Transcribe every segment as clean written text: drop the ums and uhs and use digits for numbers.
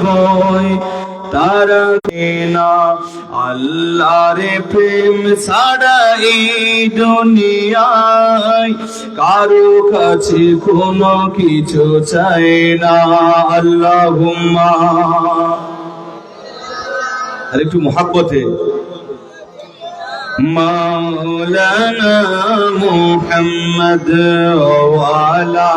ভয় তারা না আল্লাহর প্রেম ছাড়া এই দুনিয়ায় কারো কাছে কোনো কিছু চাই না। আল্লাহুম্মা আর একটু মুহাব্বতে মাওলানা মুহাম্মদ ওয়ালা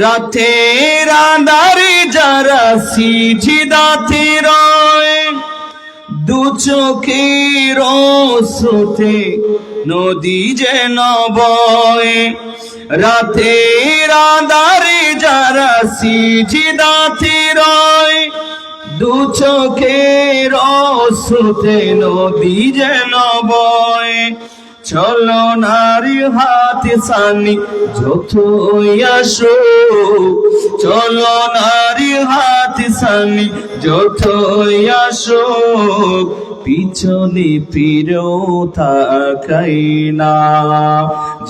রাতের আঁধারে যারা সিজদাতে রয় দু চোখের স্রোতে নদী যেন বয় রাতের আঁধারে যারা সিজদাতে রয় দু চোখের স্রোতে নদী যেন বয় চলো নারী হাতে সানি যতই আসো চলো নারী হাতে সানি যতই আসো পিছনে ফিরেও তাকাই না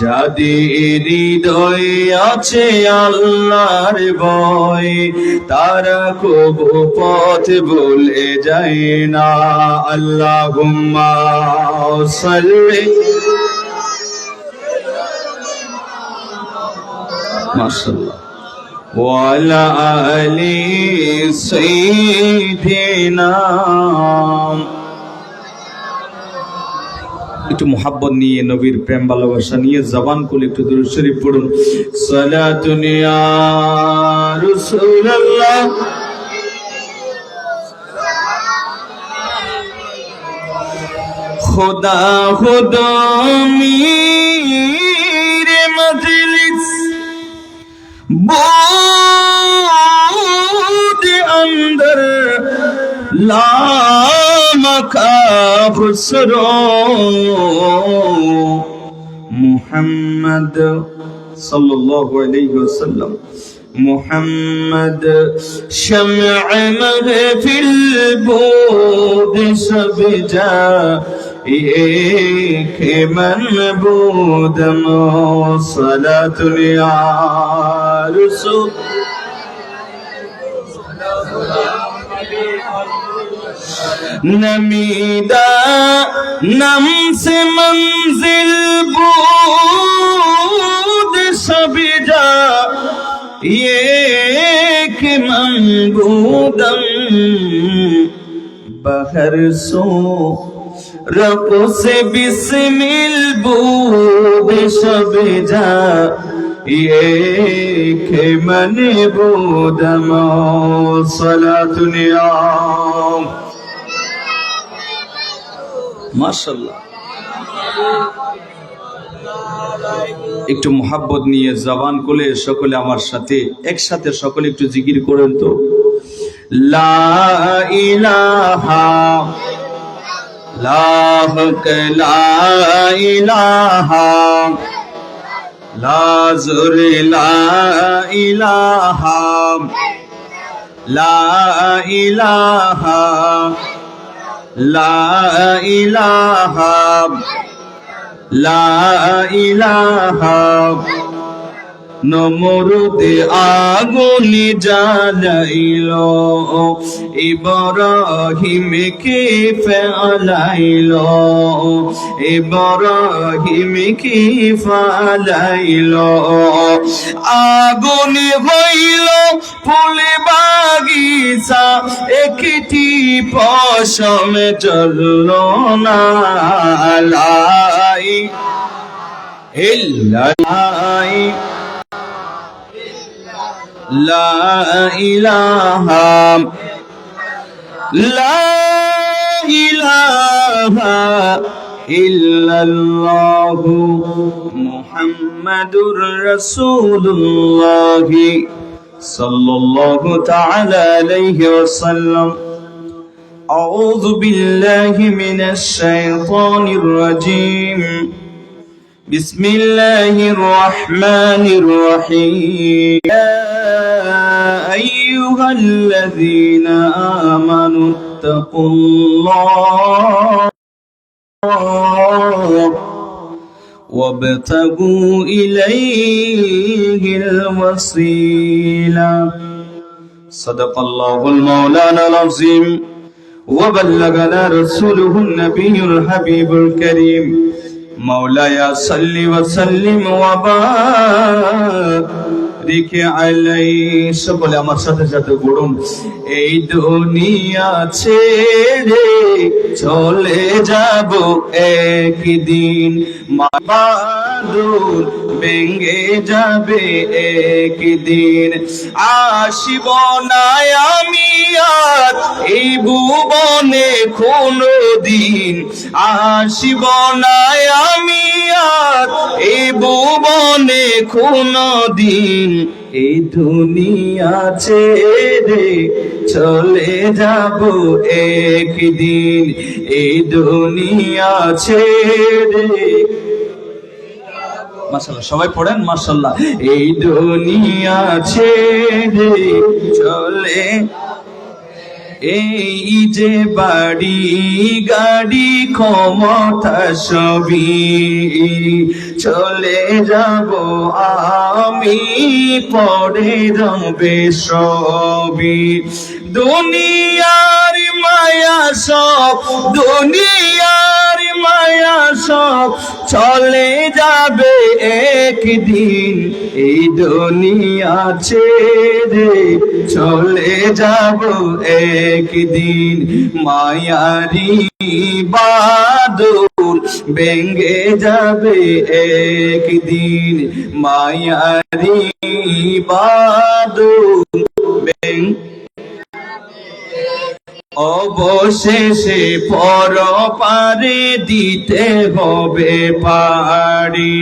যাদের হৃদয়ে আছে আল্লাহর ভয় তারা কবু পথ ভুলে যায় না। আল্লাহুম্মা সাল্লি মাশাআল্লাহ ওয়ালা আলি সাইয়্যিদিনা। একটু মুহাব্বত নিয়ে নবীর প্রেম ভালোবাসা নিয়ে জবান খুলে একটু দুরূদ শরীফ পড়ুন। সালাতুন ইয়া রাসূলুল্লাহ খুদা খুদা মেরে মজলিস بود اندر لامکا خسرو محمد صلی اللہ علیہ وسلم محمد شمع محفل بود سب جا ایک من بودم صلاة یا رسول نمیدہ نم سے منزل بود سب جا ایک من بودم بہر سو رب سے بسمل بود سب جا ایک من بودم صلاة اليوم মাশাআল্লাহ। একটু মুহাব্বত নিয়ে জবান খুলে সকলে আমার সাথে একসাথে সকলে একটু জিকির করেন তো লা ইলাহা লা হক লা ইলাহা লা জুরি লা ইলাহা লা ইলাহা লা ইলাহা লা ইলাহা নমরুদে আগুন জ্বালাইলো ইব্রাহিমকে ফেলাইলো ইব্রাহিমকে ফেলাইলো আগুন হইল ফুলে বাগিচা একটি পশম জ্বলল না লাই ইল্লাল্লাহ لا إله لا إله إلا الله محمد رسول الله صلى الله تعالى عليه وسلم أعوذ بالله من الشيطان الرجيم بسم الله الرحمن الرحيم يا أيها الذين آمنوا اتقوا الله وابتغوا إليه الوسيلة صدق الله المولانا العظيم وبلغنا رسوله النبي الحبيب الكريم مولاي صل وسلم وبارك عليه সকলে আমার সাথে সাথে বলুন এই দুনিয়া ছেড়ে চলে যাব একদিন বাদুর ভেঙে যাবে একদিন আসিব না আমি আর এই ভুবনে কোনদিন আসিব না আমি আর এই ভুবনে কোনদিন এই দুনিয়া ছেড়ে চলে যাব একদিন এই দুনিয়া ছেড়ে মাশাআল্লাহ সবাই পড়েন মাশাআল্লাহ এই দুনিয়া ছেড়ে চলে এই যে বাড়ি গাড়ি ক্ষমতা সবই চলে যাব আমি পরে রবে সবই দুনিয়ার মায়া সব দুনিয়ার মায়া সব চলে যাবে একদিন এই দুনিয়া ছেড়ে চলে যাব একদিন মায়ারি বাদল ভেঙে যাবে একদিন মায়ারি বাদল অবশেষে পরপারে দিতে হবে পাড়ি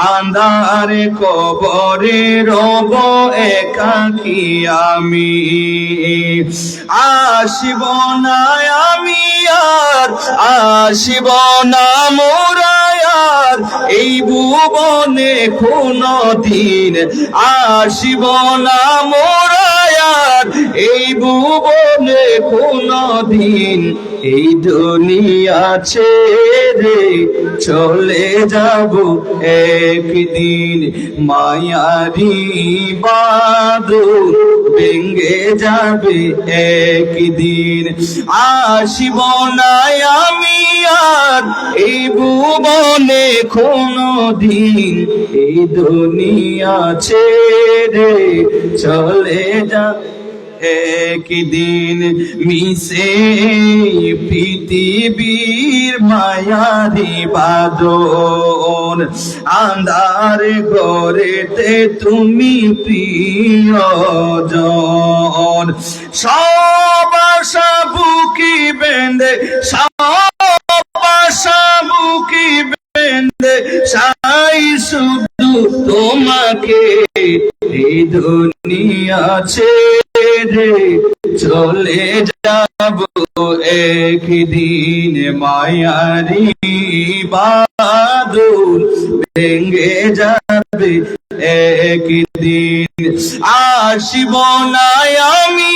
আন্ধার কবরে রব একাকী আমি আসিব না আমি আর আসিব না মোরা আর এই ভুবনে কোনদিন আসিব না মোরা আর এই ভুবনে কোনদিন এই দুনিয়া ছেড়ে চলে যাব একদিন মায়ারি বাদল ভেঙে যাবে একদিন আসিব না আমি আর এই ভুবনে কোনদিন এই দুনিয়া ছেড়ে চলে যা একদিন মিশে পৃথিবীর মায়ারি বাদন আন্ধার ঘরেতে তুমি প্রিয়জন সব আশা বুকি বেঁধে সব আশা বুকি বেঁধে সাই শুধু তোমাকে এই দুনিয়া ছেড়ে চলে যাব একদিন মায়ারি বাদল ভেঙে যাবে একদিন আসিব না আমি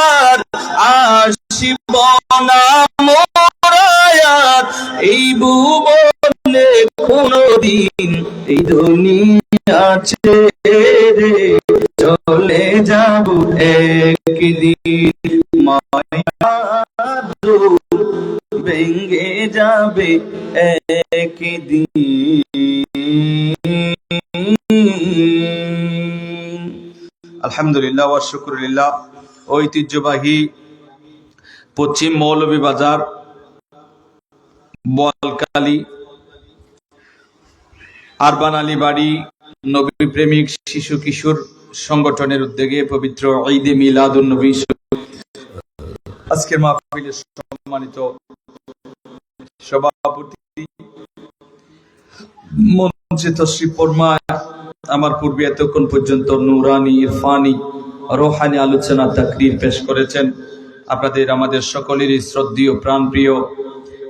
আর আসিব না মোরা আর এই ভুবনে কোনদিন এই দুনিয়া ছেড়ে চলে যাব একদিন মায়াদুল ভেঙে যাবে একদিন আলহামদুলিল্লাহ ওয়া শুকরুলিল্লাহ ঐতিহ্যবাহী পশ্চিম মৌলভীবাজার বোয়ালখালী আরবান আলীবাড়ি নবী প্রেমিক শিশু কিশোর সংগঠনের উদ্যোগে পবিত্র ঈদে মিলাদুন নবী আজকের মাহফিলের সম্মানিত সভাপতি মঞ্চে তশরিফ ফরমায় আমার পূর্বে এতক্ষণ পর্যন্ত নুরানি ইরফানি রোহানি আলোচনা তাকরীর পেশ করেছেন আপনাদের আমাদের সকলেরই শ্রদ্ধেয় প্রাণপ্রিয়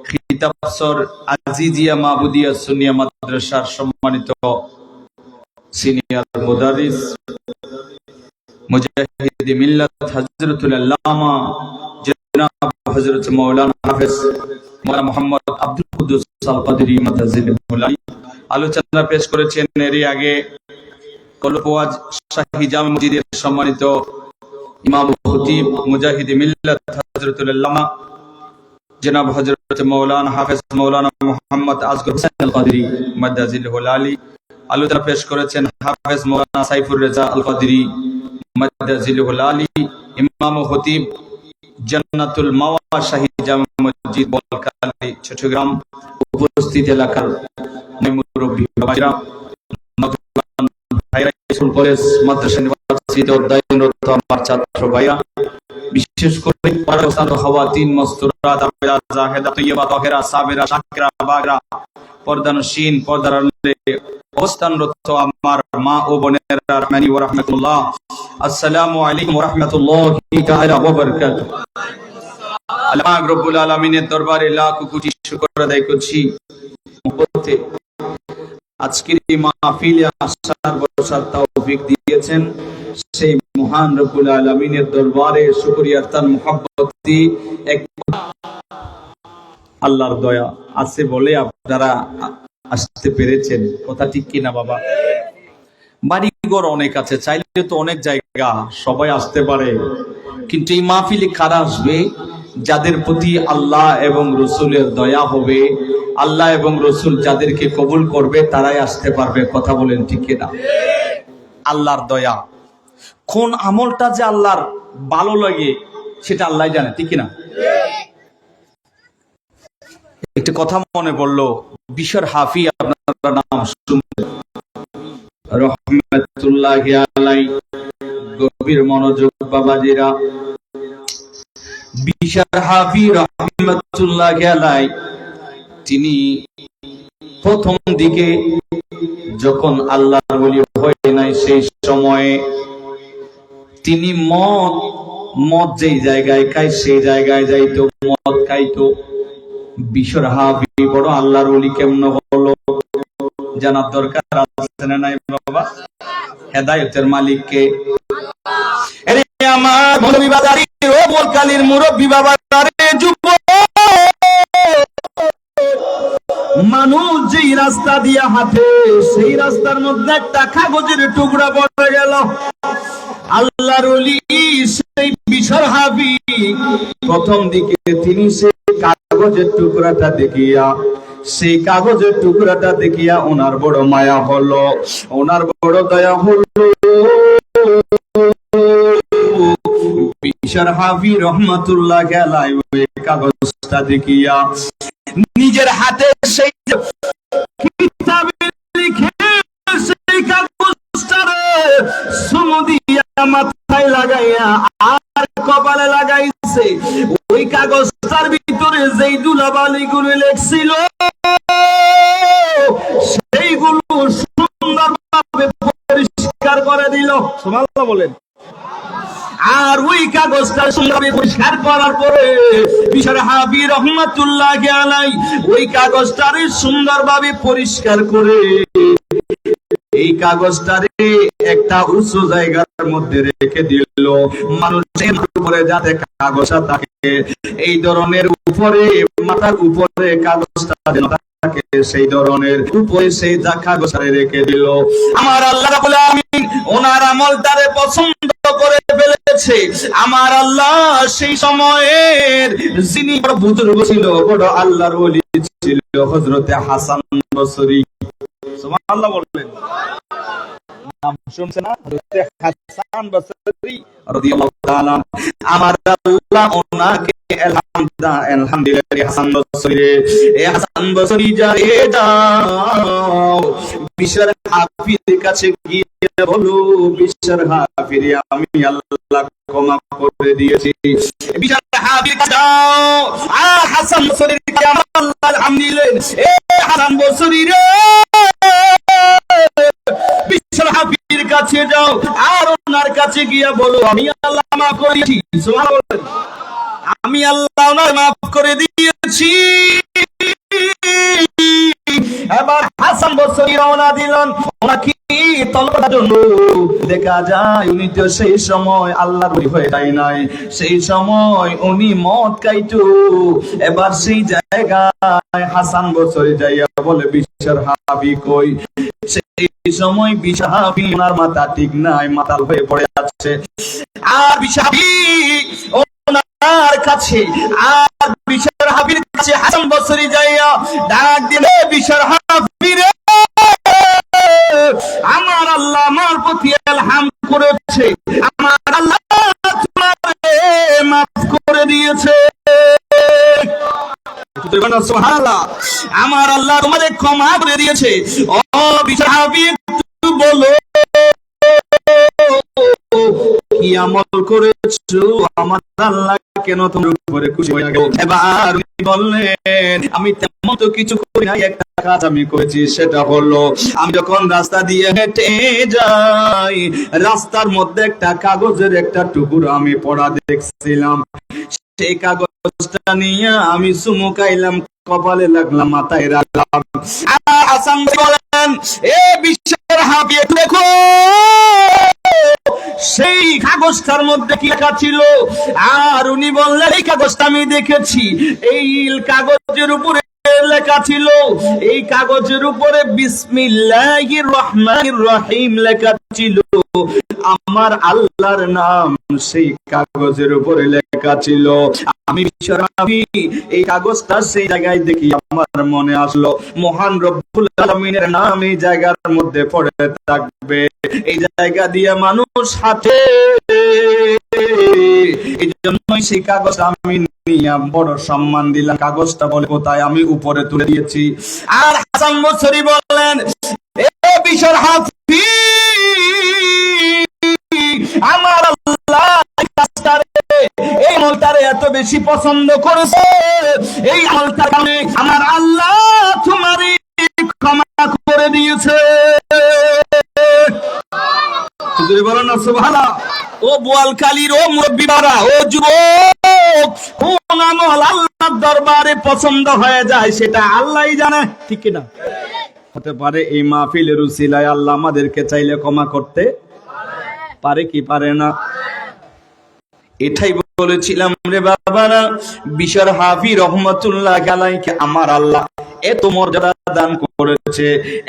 খিতাবসর আজিজিয়া মাহবুদিয়া সুন্নিয়া মাদ্রাসার সম্মানিত সিনিয়র মুদারিস মুজাহিদ মিল্লাত হযরতুল আল্লামা জনাব হযরত মাওলানা হাফেজ মাওলানা মুহাম্মদ আব্দুল কুদ্দুস আল কাদরি মাদাজিল মুলাই আলোচনা পেশ করেছেন এরই আগে কলপওয়াজ শাহী জামে মসজিদের সম্মানিত ইমাম খতিব মুজাহিদ মিল্লাত হযরতুল আল্লামা জনাব হযরত মাওলানা হাফেজ মাওলানা মুহাম্মদ আসগর হোসেন আল কাদরি মাদাজিলহুল আলী। আলোচনা পেশ করেছেন হাফেজ মাওলানা সাইফুর রেজা আল কাদরি মাদাজিলহুল আলী। ইমাম খতিব জান্নাতুল মাওয়া শাহী জামে মসজিদ বলকালী চট্টগ্রাম। উপস্থিত এলাকার মুরব্বী বাবারা, স্কুল কলেজ মাদ্রাসা ইউনিভার্সিটি অধ্যয়নরত আমার ছাত্র ভাইরা, বিশেষ করে খাওয়াতিন মাসতুরাত আবিরা জাহেদা তৈয়বা তাহেরা সাবিরা শাকিরা বাগরা পর্দানশীন পর্দার আড়ালে অবস্থানরত আমার মা ও বোনেরা রহমানি ওয়া রাহমাতুল্লাহ, আসসালামু আলাইকুম ওয়া রাহমাতুল্লাহি তাআলা ওয়া বারাকাতুহু। আল্লাহ রাব্বুল আলামিনের দরবারে লাখ কোটি শুকর আদায় করছি মহব্বতে আজকের এই মাহফিলে আসার বসার তৌফিক দিয়েছেন সেই মহান রব্বুল আলামিনের দরবারে শুকরিয়ার তান মুহাব্বতি এক আল্লাহর দয়া আছে বলে আপনারা আসতে পেরেছেন। কথা ঠিক কি না বাবা? বাড়িঘর অনেক আছে, চাইলে তো অনেক জায়গা সবাই আসতে পারে, কিন্তু এই মাহফিলে কারা আসবে? যাদের প্রতি আল্লাহ এবং রসুলের দয়া হবে, আল্লাহ এবং রসুল যাদেরকে কবুল করবে তারাই আসতে পারবে। কথা বলেন ঠিক না? আল্লাহর দয়া, কোন আমলটা যে আল্লাহর ভালো লাগে সেটা আল্লাহ জানে, ঠিক না? একটা কথা মনে পড়লো, বিশর হাফি আপনারা নাম শুনবেন, রহমাতুল্লাহি আলাইহি। গভীর মনোযোগ বাবাজিরা, বিশর হাফি রহমাতুল্লাহি আলাইহি তিনি প্রথম দিকে যখন আল্লাহর ওলি হয়ে নাই সেই সময়ে তিনি মদ যেই জায়গায় খায় সেই জায়গায় যাইতো, মদ খাইতো। বিশর হাফি বড় আল্লাহর ওলি কেমন হলো জানার দরকার আছে না নাই বাবা? হেদায়েতের মালিককে। আরে আমার মুরব্বি বাজারি ও বলকালীর মুরব্বি বাবারে যুবক, মানুষ যেই রাস্তা দিয়া হাঁটে সেই রাস্তার মধ্যে একটা কাগজের টুকরা পড়ে গেল। আল্লাহর ওলি সেই বিশর হাফি প্রথম দিকে তিনি সেই কাগজের টুকরাটা দেখিয়া ওনার বড় মায়া হলো, ওনার বড় দয়া হলো। বিশর হাফি রহমাতুল্লাহি আলাইহি ওই কাগজটা দেখিয়া নিজের হাতে সেই কিতাবে লিখে সেই কাগজটারে সুমো দিয়া মাথায় লাগাইয়া আর কপালে লাগাইছে। ওই কাগজটার ভিতরে যেই ধুলাবালিগুলো লেখছিল সেইগুলো সুন্দরভাবে পরিষ্কার করে দিল। সুবহানাল্লাহ বলেন। আর ওই কাগজটা সুন্দরভাবে পরিষ্কার করার পরে বিশর হাফি রহমাতুল্লাহি আলাইহি ওই কাগজটারে সুন্দরভাবে পরিষ্কার করে এই কাগজটারে একটা উঁচু জায়গার মধ্যে রেখে দিল। মানুষের উপরে যাতে কাগজটা থাকে এই ধরনের উপরে, মাথার উপরে কাগজটা থাকে সেই ধরনের উপরে সেই কাগজটারে রেখে দিল। আমার আল্লাহ রাব্বুল আলামিন ওনার আমলটারে পছন্দ করে ফেলেছে। আমার আল্লাহ সেই সময়ের যিনি বড় বুজুর্গ ছিল, বড় আল্লাহর ওলি ছিল, হযরতে হাসান বসরি। সুবহানাল্লাহ বলবেন। নাম শুনছেন না? হযরতে হাসান বসরি রাদিয়াল্লাহু তাআলা। আমার আল্লাহ ওনাকে আলহামদুলিল্লাহ হাসান বসরি, এ হাসান বসরি যাও বিশর হাফির কাছে গিয়ে বলো, বিশর হাফির আমি আল্লাহ ক্ষমা করে দিয়েছি। বিশর হাফির কাছে যাও আর হাসান বসরির কাছে আল্লাহ আলহামদুলিল্লাহ, এ হাসান বসরি রে বিশর হাফির কাছে যাও আর ওনার কাছে গিয়ে বলো আমি আল্লাহ মাফ করে দিয়েছি। সুবহানাল্লাহ, আমি আল্লাহ ওনার মাফ করে দিয়েছি। এবার হাসান বসরি রওনা দিলেন, ওনাকে ভালো করার জন্য দেখা যায় উনি তো সেই সময় আল্লাহর ওলি হয়ে যায় নাই, সেই সময় উনি মদ খাইতো। এবার সেই জায়গায় হাসান বসরি যাইয়া বলে বিশ্বের হাবি কই? সেই সময় বিশাহাবি ওনার মাথা ঠিক নাই, মাতাল হয়ে পড়ে আছে। আর বিশাহাবি ওনার কাছে, আর বিশ্বের হাবির কাছে হাসান বসরি যাইয়া ডাক দিলে, বিশ্বের হাবি রে, আমার আল্লাহ আমার প্রতি ইলহাম করেছে, আমার আল্লাহ তোমারে মাফ করে দিয়েছে। সুবহানাল্লাহ, আমার আল্লাহ তোমারে ক্ষমা করে দিয়েছে। ও বিশাহাবি একটু বলো কি আমল করেছো, আমার আল্লাহ কেন তোমার উপরে খুশি হয়ে গেল? এবার বললেন আমি তেমন তো কিছু করি নাই, একটা কাজ আমি করেছি, সেটা হলো আমি যখন রাস্তা দিয়ে হেঁটে যাই, রাস্তার মধ্যে একটা কাগজের একটা টুকরো আমি পড়া দেখছিলাম, সেই কাগজটা নিয়ে আমি চুমুকাইলাম, কপালে লাগলাম, মাথায় রাখলাম। আর হাসান বলেন এ বিশ্বের হাবি দেখো সেই কাগজটার মধ্যে কি লেখা ছিল? আর উনি বললেন এই কাগজটা আমি দেখেছি, এই কাগজের উপরে লেখা ছিল, এই কাগজের উপরে বিসমিল্লাহির রহমানির রহিম লেখা ছিল, আমার আল্লাহর নাম সেই কাগজের উপরে লেখা ছিল। আমি বিশ্বরাবি এই কাগজটা সেই জায়গায় দেখি আমার মনে আসলো মহান রব্বুল আলামিনের নাম এই জায়গার মধ্যে পড়ে থাকবে, এই জায়গা দিয়ে মানুষ হাঁটে, এই জন্যই সেই কাগজটা আমি নিয়ে বড় সম্মান দিলাম। কাগজটা বলে কোথায়? আমি উপরে তুলে দিয়েছি। আর হাসান বসরি বললেন এ বিশর হাফি, আমার আল্লাহ এই আমলটারে এত বেশি পছন্দ করেছে, এই আমলটার কারণে আমার আল্লাহ তোমারই ক্ষমা করে দিয়েছে। বলো না সুবহানাল্লাহ। ও বোয়ালখালীর ও মুরব্বিরা, ও যুবক, কোন আমল আল্লাহর দরবারে পছন্দ হয়ে যায় সেটা আল্লাহই জানে, ঠিক না? হতে পারে এই মাহফিলের উসিলায় আল্লাহ আমাদেরকে চাইলে ক্ষমা করতে পারে কি পারে না? এটাই বলেছিলাম রে বাবারা, বিশর হাফি রহমাতুল্লাহ আলাইহি আমার আল্লাহ এত মর্যাদা দান করেছে,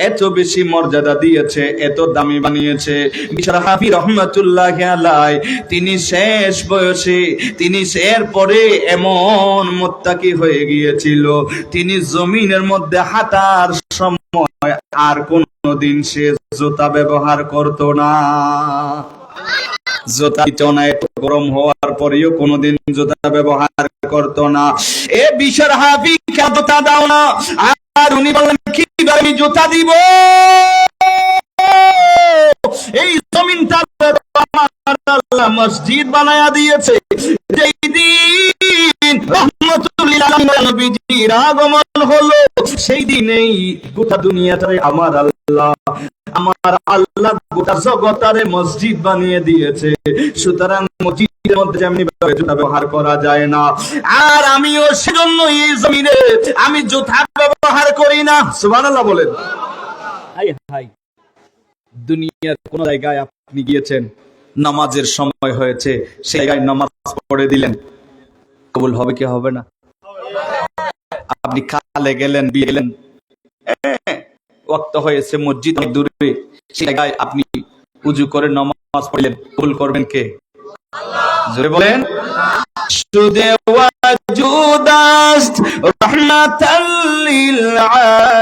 এত বেশি মর্যাদা দিয়েছে, এত দামি বানিয়েছে। বিশর হাফি রহমাতুল্লাহ আলাইহি তিনি শেষ বয়সে, তিনি এরপরে এমন মুত্তাকি হয়ে গিয়েছিল, তিনি জমিনের মধ্যে হাঁটার সময় আর কোনদিন সে জুতা ব্যবহার করত না। জুতা চনায় গরম হওয়ার পরেও কোনদিন জুতা ব্যবহার করত না। এ বিশর হাফি জুতা দাও না। আর উনি বললেন কিভাবে আমি জুতা দিব? এই জমিনটা আমার আল্লাহ মসজিদ বানায়া দিয়েছে, যেই দিন রহমাতুল লিল আলামিন নবীজির আগমন হলো, সেই দিনেই গোটা দুনিয়াটারে আমার আল্লাহ গোটা জগতারে মসজিদ বানিয়ে দিয়েছে। সুতরাং মসজিদের মধ্যে যেমনি জুতা ব্যবহার করা যায় না, আর আমিও সেজন্য এই জমিনে আমি জুতা ব্যবহার করি না। সুবহানাল্লাহ বলেন। হাই হাই, দুনিয়ার কোন জায়গায় আপনি গিয়েছেন, নামাজের সময় হয়েছে, সেই জায়গায় নামাজ পড়ে দিলেন, কবুল হবে কি হবে না? আপনি খালে গেলেন, বিয়ে গেলেন, ওয়াক্ত হয়েছে, মসজিদ অনেক দূরে, সেই জায়গায় আপনি উজু করে নামাজ পড়লেন, কবুল করবেন কে? জোরে বলেন। শুদে ওয়াজুদাস্ত রাহমাতাল লিল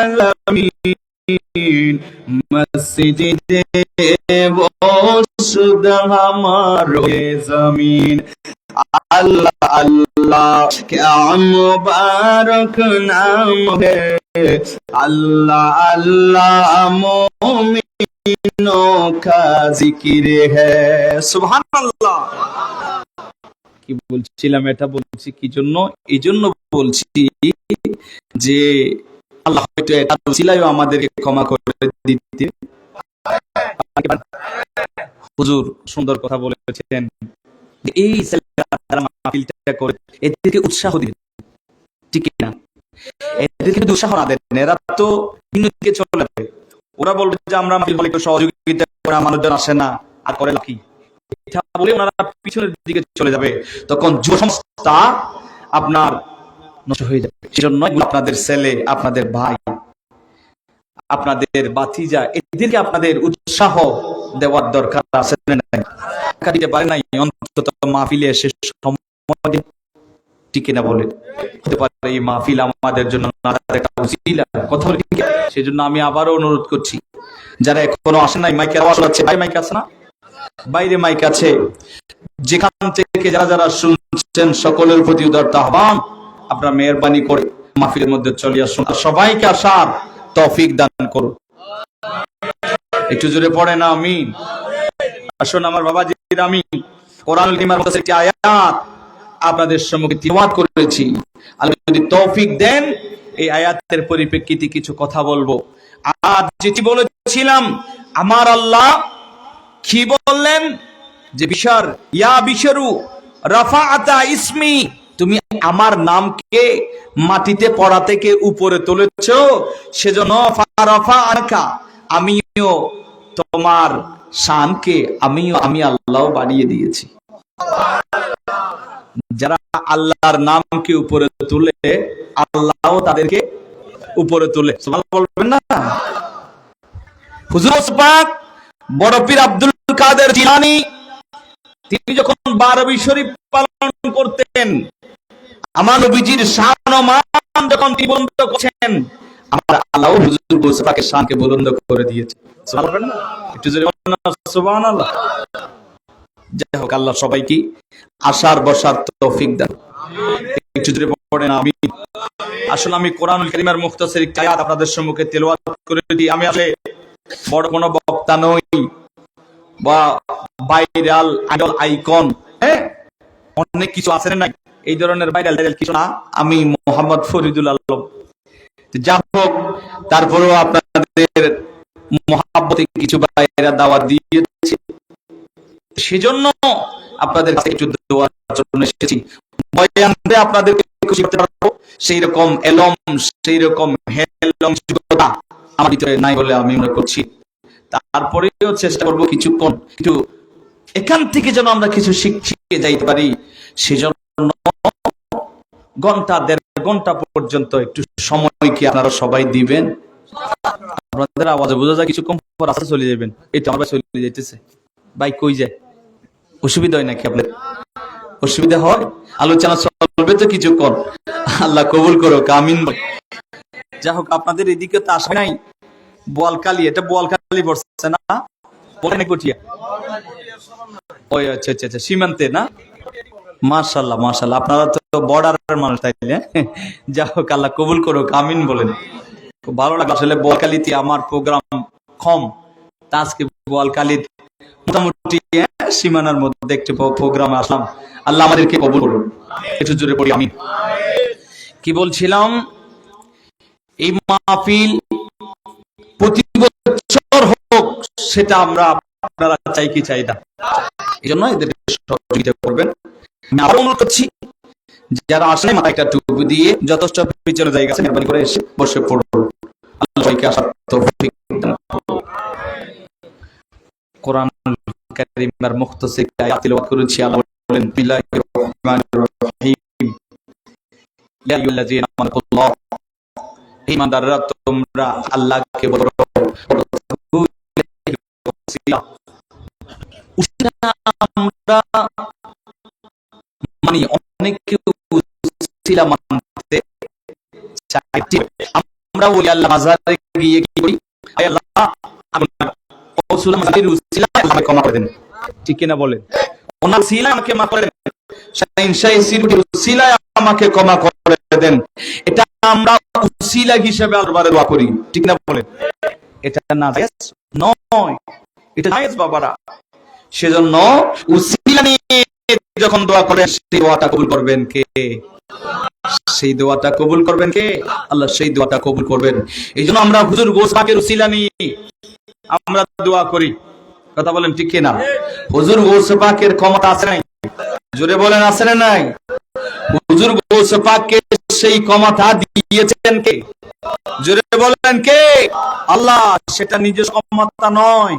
আলামিন, মসজিদে বসুদ হামারে জমিন, अल्लाह अल्लाह क्या मुबारक नाम है, अल्लाह अल्लाह मोमिनों का जिक्र है। सुभान अल्लाह। কি বলছিলাম? এটা বলছি কি জন্য? এই জন্য বলছি যে আল্লাহ হয়তো এটা ছিলাইও আমাদেরকে ক্ষমা করে দিতে। হুজুর সুন্দর কথা বলেছেন, এই মাহফিলটা করে এদেরকে উৎসাহ দিন, ঠিক না? এদেরকে যদি উৎসাহ না দেন, এরা তো দিকে চলে যাবে, ওরা বলবে যে আমরা একটু সহযোগিতা করে, মানুষজন আসে না, আর করে কি এটা বলে ওনারা পিছনের দিকে চলে যাবে, তখন যুব সংস্থা আপনার নষ্ট হয়ে যাবে। সেজন্য আপনাদের ছেলে, আপনাদের ভাই, আপনাদের বাতিজা, এদেরকে আপনাদের উৎসাহ দেওয়ার দরকার আছে না? দিতে পারে নাই, অন্তত মাহফিলে এসে টিকে না বলে হতে পারে এই মাহফিল আমাদের জন্য একটা উসিলা, কথা বলে ঠিক। সেজন্য আমি আবারও অনুরোধ করছি, যারা এখনো আসে নাই, মাইকের আওয়াজ আছে, ভাই মাইক আছে না? বাইরে মাইক আছে, যেখান থেকে যারা যারা শুনছেন সকলের প্রতি উদারতা আহ্বান, আপনারা মেহেরবানি করে মাহফিলের মধ্যে চলে আসুন, সবাইকে আসার তৌফিক দান করুন। একটু জোরে পড়ে না আমিন। আসুন আমার বাবাজির, আমি কোরআনুল কারীমের মধ্যে একটি আয়াত আপনাদের সম্মুখে তিলাওয়াত করেছি। আল্লাহ যদি তৌফিক দেন এই আয়াতের পরিপ্রেক্ষিতে কিছু কথা বলবো। আর যেটি বলেছিলাম, আমার আল্লাহ কি বললেন যে বিশার ইয়া বিশারু রাফাআতা ইসমি, তুমি আমার নামকে মাটিতে পড়া থেকে উপরে তুলেছো, সেজন্য ফারাফা আনকা, আমিও তোমার শানকে আমি আল্লাহ বাড়িয়ে দিয়েছি। যারা আল্লাহর নামকে উপরে তুলে, আল্লাহ তাদেরকে উপরে তুলে। সুবহানাল্লাহ বলবেন না? হুজুর পাক বড় পীর আব্দুল কাদের জিলানী তিনি যখন 12 শরীফ পালন করতেন, আমার নবীজির শান ও মান যখন বুলন্দ করছেন, আমার আল্লাহ হুজুর গৌস পাকের শানকে বুলন্দ করে দিয়েছে। সুবহানাল্লাহ, একটু জোরে বলুন সুবহানাল্লাহ। যাই হোক, আল্লাহ সবাইকে আসার বসার তৌফিক দান। একটু জোরে পড়েন আমিন। আসলে আমি কোরআনুল কারীমের মুখতাসির আয়াত আপনাদের সম্মুখে তেলাওয়াত করেছি। আমি আসলে বড় কোনো বক্তা নই বা ভাইরাল আইডল আইকন, হ্যাঁ অনেক কিছু আছে না, এই ধরনের ভাইরাল কিছু না। আমি মোহাম্মদ ফরিদুল আলম। যা হোক, তারপরেও আপনাদের মহাব্বতে কিছু ভাইরা দাওয়াত দিয়েছে, সেজন্য আপনাদের কাছে একটু দোয়ার জন্য এসেছি। বয়ান দিয়ে আপনাদেরকে খুশি করতে পারবো সেই রকম এলম, সেই রকম হেলম যোগ্যতা আমার ভিতরে নাই বলে আমি মনে করছি। তারপরেও চেষ্টা করবো কিছুক্ষণ একটু এখান থেকে যেন আমরা কিছু শিখে যাইতে পারি। সেজন্য ঘন্টা 1.5 ঘন্টা পর্যন্ত একটু সময় কি আপনারা সবাই দিবেন? আপনাদের আওয়াজে বোঝা যায় কিছুক্ষণ পর রাস্তা চলে যাবেন। এই তো আমার চলে যাইতেছে, ভাই কই যায়? অসুবিধা হয় নাকি আপনাদের? অসুবিধা হয়? আলোচনা চলবে তো কিছুক্ষণ, আল্লাহ কবুল করো, আমিন। যা হোক, আপনাদের এদিকে তো আসে নাই বোয়ালখালী, এটা বোয়ালখালী পড়ছে না? বলেন কটিয়া, ওই আচ্ছা আচ্ছা আচ্ছা, সীমান্তে না? মাশাআল্লাহ মাশাআল্লাহ, আপনারা তো বর্ডারের মানুষ তাইলে। যা হোক, আল্লাহ কবুল করো, আমিন বলেন। খুব ভালো লাগে আসলে বোয়ালখালীতে আমার প্রোগ্রাম কম, তা আজকে বোয়ালখালীর মোটামুটি সীমানার মধ্যে একটি প্রোগ্রামে আসলাম। আল্লাহ আমাদেরকে কবুল করুন। একটু জোরে পড়ি আমিন। কি বলছিলাম, এই মাহফিল প্রতি বছর হোক, সেটা আমরা আপনারা চাই কি চাই না, এই জন্য এদেরকে সহযোগিতা করবেন। আমি আরো অনুরোধ করছি, যারা আসলে মাথায় একটা টুপি দিয়ে যথেষ্ট পিছনে জায়গা আছে, মেহরবানি করে এসে বসে পড়ুন। আল্লাহ সবাইকে আসার তৌফিক দান করুন। কোরআনুল কারীমের মুখতাসির আয়াত তিলাওয়াত করেছি। আল্লাহ বলেন, বিসমিল্লাহির রহমানির রহিম, ইয়া আইয়ুহাল্লাযীনা আমানুল্লাহ, ঈমানদাররা তোমরা আল্লাহকে বলো। আমরা মানে অনেকে উসিলা মানতে চাই, আমরা বলি আল্লাহ মাজারে গিয়ে কি করি, আল্লাহ রাসূল মাজারের উসিলা আমাকে ক্ষমা করে দেন, ঠিক কি না বলেন? ওনার উসিলা আমাকে মাফ করে দেন, শাইন শাইসির উসিলা আমাকে ক্ষমা করে দেন, এটা আমরা উসিলা হিসেবে আল্লাহর দোয়া করি, ঠিক না বলেন? এটা না জায়েজ নয়, এটা জায়েজ বাবারা। সেজন্য উসিলা নিয়ে যখন দোয়া করে, সেই দোয়াটা কবুল করবেন কে? সেই দোয়াটা কবুল করবেন কে? আল্লাহ সেই দোয়াটা কবুল করবেন। এই জন্য আমরা হুজুর গৌস পাকের উসিলা নিয়ে আমরা দোয়া করি, কথা বলেন ঠিক কিনা? হুজুর গৌস পাকের ক্ষমতা আছে নাই? জোরে বলেন আছে না নাই? হুজুর গৌস পাককে সেই ক্ষমতা দিয়েছেন কে? জোরে বলেন কে? আল্লাহ। সেটা নিজের ক্ষমতা নয়,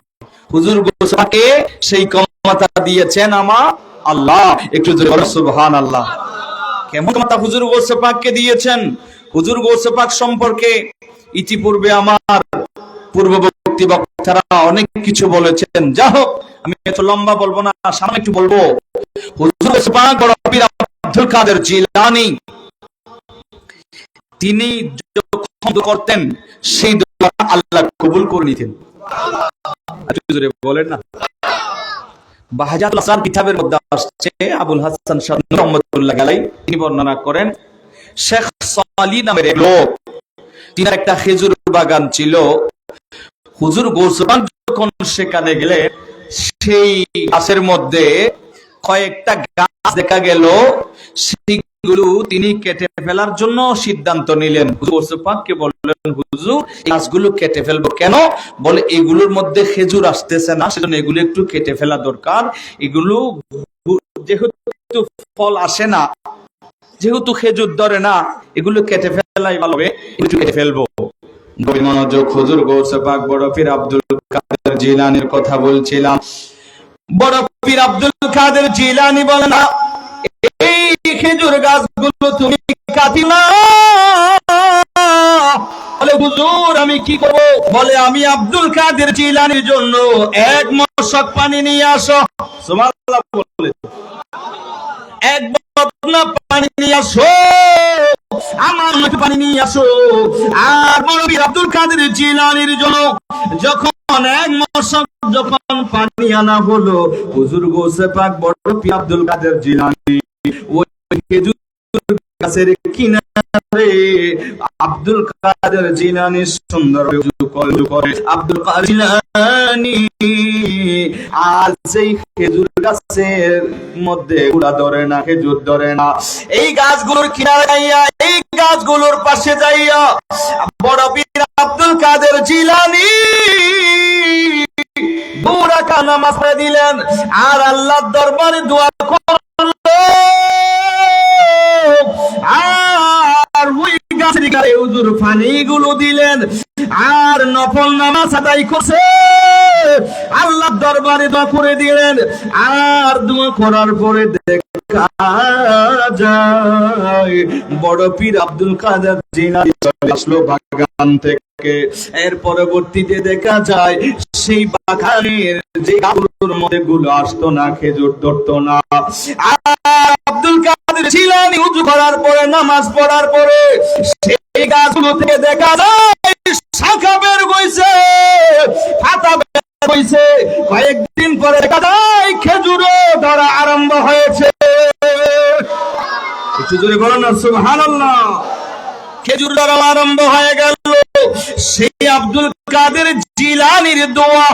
হুজুর গৌস পাককে সেই ক্ষমতা দিয়েছেন আমার আল্লাহ। একটু জোরে বলেন সুবহানাল্লাহ। কেমন ক্ষমতা হুজুর গৌস পাককে দিয়েছেন? হুজুর গৌস পাক সম্পর্কে ইতিপূর্বে আমার পূর্ববর্তী বক্তারা অনেক কিছু বলেছেন। যা হোক, আমি এত লম্বা বলবো না, সামনে একটু বলবো। হুজুর গৌস পাক বড় পীর আব্দুল কাদের জিলানী, তিনি যখন করতেন সেই দোয়া আল্লাহ কবুল করে নিতেন। বলেন না। বাহাজাতুল আসার কিতাবের মধ্যে আসছে, আবুল হাসান শাহ রহমাতুল্লাহ আলাইহি তিনি বর্ণনা করেন, শেখ সালিহ নামের এক লোক, তিনার একটা খেজুর বাগান ছিল। হুজুর গৌস পাক যখন সেখানে গেলে সেই গাছের মধ্যে কয়েকটা গাছ দেখা গেল, সেইগুলো তিনি কেটে ফেলার জন্য সিদ্ধান্ত নিলেন। হুজুর গৌস পাককে বললেন, হুজুর এই গাছগুলো কেটে ফেলবো কেন? বলে এগুলোর মধ্যে খেজুর আসতেছে না, সেজন্য এগুলো একটু কেটে ফেলা দরকার। এগুলো যেহেতু ফল আসে না, যেহেতু খেজুর ধরে না, এগুলো কেটে ফেলাই ভালো হবে, একটু কেটে ফেলবো। গভীর মনোযোগ। হুজুর গৌস পাক বড় পীর আব্দুল কাদের জিলানীর কথা বলছিলাম। বড় পীর আব্দুল কাদের জিলানী বলেন, এই খেজুর গাছগুলো তুমি কাটি না। বলে হুজুর আমি কি করব? বলে আমি আব্দুল কাদের জিলানীর জন্য এক মশক পানি নিয়ে আসো। সুবহানাল্লাহ বলে, এক বদনা পানি নিয়ে আসো, আমার মতো পানি নিয়ে আসো। আর বড় পীর আব্দুল কাদের জিলানীর জন্য যখন এক মশক যখন পানি আনা হলো, হুজুর গৌস পাক বড় পীর আব্দুল কাদের জিলানী ওই খেজুর গাছের কিনারে আব্দুল কাদের জিলানী সুন্দর করে আব্দুল কাদের জিলানী আর সেই খেজুর গাছের মধ্যে গুড়া ধরে না, খেজুর ধরে না। এই গাছগুলোর কিনারে যাইয়া, এই গাছগুলোর পাশে যাইয়া বড় পীর আব্দুল কাদের জিলানী দুই রাকাত নামাজ পড়ে দিলেন আর আল্লাহর দরবারে দোয়া আর ওই গাছের গায়ে হুজুর পানিগুলো দিলেন আর নফল নামাজ আদায় করছে, আল্লাহর দরবারে দোয়া করে দিলেন। আর দোয়া করার পরে দেখা যায় বড় পীর আব্দুল কাদের জিলানী চলে আসলো বাগান থেকে। এর পরবর্তীতে দেখা যায় সেই বাগানের যে গাছগুলোর মধ্যে গুলো আসতো না, খেজুর ধরতো না। আব্দুল কাদের জিলানী ওযু করার পরে, নামাজ পড়ার পরে সেই গাছগুলো থেকে দেখা যায় শাখা বের হইছে, পাতা বের হইছে। কয়েকদিন পরে দেখা যায় খেজুরও ধরা আরম্ভ হয়েছে। একটু জোরে বলো না সুবহানাল্লাহ। খেজুর ধরা আরম্ভ হয়ে গেল সেই আব্দুল কাদের জিলানীর দোয়া।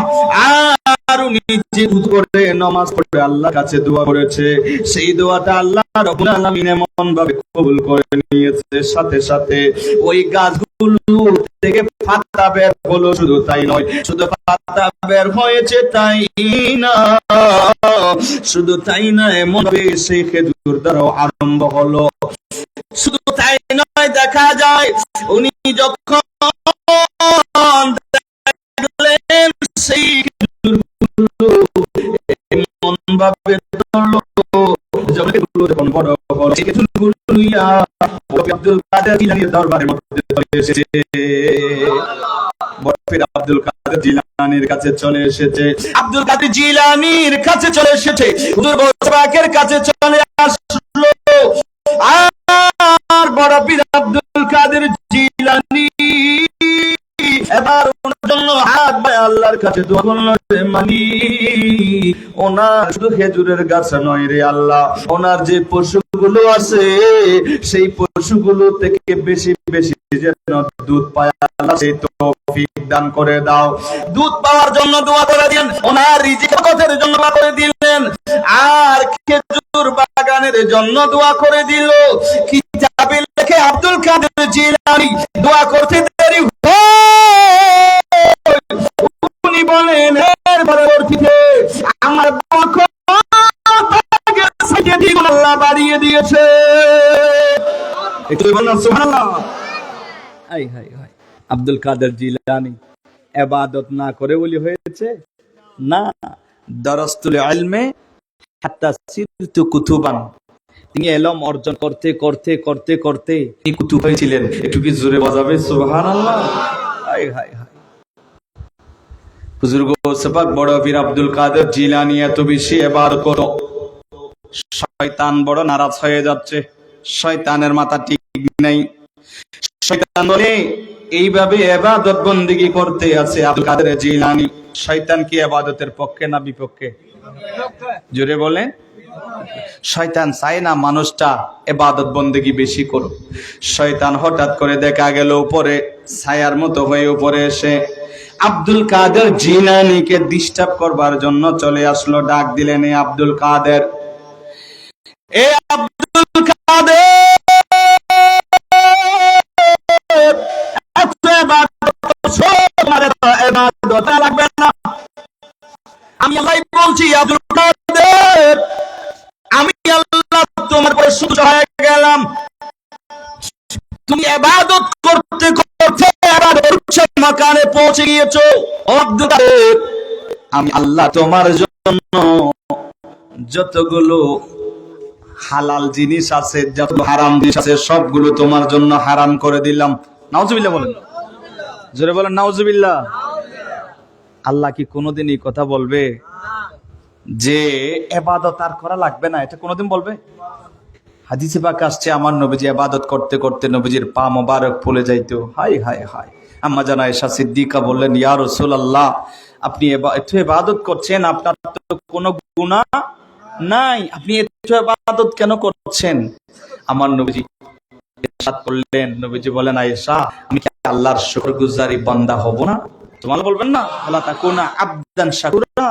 আর উনি যে ওযু করে নামাজ পড়ে আল্লাহর কাছে দোয়া করেছে, সেই দোয়াটা আল্লাহ রাব্বুল আলামিন এমন ভাবে কবুল করে নিয়েছে, সাথে সাথে ওই গাছগুলো থেকে পাতা বের হলো। শুধু তাই নয়, শুধু পাতা বের হয়েছে তাই না, শুধু তাই না, এমন ভাবে সেই খেজুর ধরাও আরম্ভ হলো। শুধু তাই নয়, দেখা যায় উনি যখন দেখলেন সেই খেজুরগুলো এমন ভাবে ধরলো, যখন বড় বড় খেজুরগুলো নিয়ে আব্দুল কাদের জিলানীর দরবারের মধ্যে চলে এসেছে। বড় পীর আব্দুল কাদের জিলানীর কাছে চলে এসেছে, আব্দুল কাদের জিলানীর কাছে চলে এসেছে, হুজুর গৌস পাকের কাছে চলে আসলো। আর বড় পীর আব্দুল কাদের জিলানী এবার ওনার জন্য হাত বাড়িয়ে আল্লাহর কাছে দোয়া করলো, মালিক ওনার শুধু খেজুরের গাছ নয় রে আল্লাহ, ওনার যে পশুগুলো আছে সেই পশুগুলো থেকে বেশি বেশি যেন দুধ পায় আল্লাহ সেই তৌফিক দান করে দাও। দুধ পাওয়ার জন্য দোয়া করে দিলেন, ওনার রিজিকের জন্য দোয়া করে দিলেন, আর খেজুর বাগানের জন্য দোয়া করে দিল। কিতাবে লেখে আব্দুল কাদের জিলানী দোয়া করতে দেরি উনি বলেন এর পরবর্তীতে আমার আল্লাহ বাড়িয়ে দিয়েছে। একটু বলুন সুবহানাল্লাহ। হাই হাই হাই, আব্দুল কাদের জিলানী ইবাদত না করে বলি হয়েছে না, দারাস্তুল ইলমে হাত্তা সিরতু কুতুবান, তিনি ইলম অর্জন করতে করতে করতে করতে তিনি কুতুব হয়েছিলেন। একটু কি জোরে বাজাবে সুবহানাল্লাহ? High hi high. বুজুর্গ সবাক বড় পীর আব্দুল কাদের জিলানী এত বেশি ইবাদত করো, শয়তান বড় নারাজ হয়ে যাচ্ছে, শয়তানের মাথা ঠিক নাই। শয়তান বলে এইভাবে ইবাদত বন্দেগী করতে আছে আব্দুল কাদের জিলানী। শয়তান কি ইবাদতের পক্ষে না বিপক্ষে? জোরে বলে। শয়তান চায় না মানুষটা ইবাদত বন্দেগী বেশি করুক। শয়তান হঠাৎ করে দেখা গেল উপরে ছায়ার মতো হয়ে উপরে এসে আব্দুল কাদের জিলানীকে ডিস্টার্ব করবার জন্য চলে আসলো। ডাক দিলেন, এ আব্দুল কাদের, এ আব্দুল কাদের, লাগবে না, আমি আল্লাহ বলছি আব্দুল কাদের, আমি আল্লাহ তোমার পরে সন্তুষ্ট হয়ে গেলাম। তুমি ইবাদত করতে করতে আবার উচ্চ মাকানে পৌঁছে গিয়েছো। ও আব্দুল কাদের, আমি আল্লাহ তোমার জন্য যতগুলো হালাল জিনিস আছে, যত হারাম জিনিস আছে, সবগুলো তোমার জন্য হারাম করে দিলাম। নাউজুবিল্লাহ বলেন, জোরে বলেন নাউজুবিল্লাহ। আল্লাহ কি কোনোদিন এই কথা বলবে যে ইবাদত আর করা লাগবে না? এটা কোনোদিন বলবে? হাদিসে পাক আসছে আমার নবীজি ইবাদত করতে করতে নবীজির পা মোবারক ফুলে যাইতো। High hi high. আম্মা জানা আয়েশা সিদ্দিকা বললেন, ইয়া রাসূলুল্লাহ, আপনি এত ইবাদত করছেন, আপনার তো কোনো গুনাহ নাই, আপনি এত ইবাদত কেন করছেন? আমার নবীজি ইরশাদ করলেন, নবীজি বলেন, আয়েশা, আমি কি আল্লাহর শুকরগুজারি বান্দা হব না? তোমরা বলবেন না, আল্লাহ তাকুনা আবদান শাকুরা,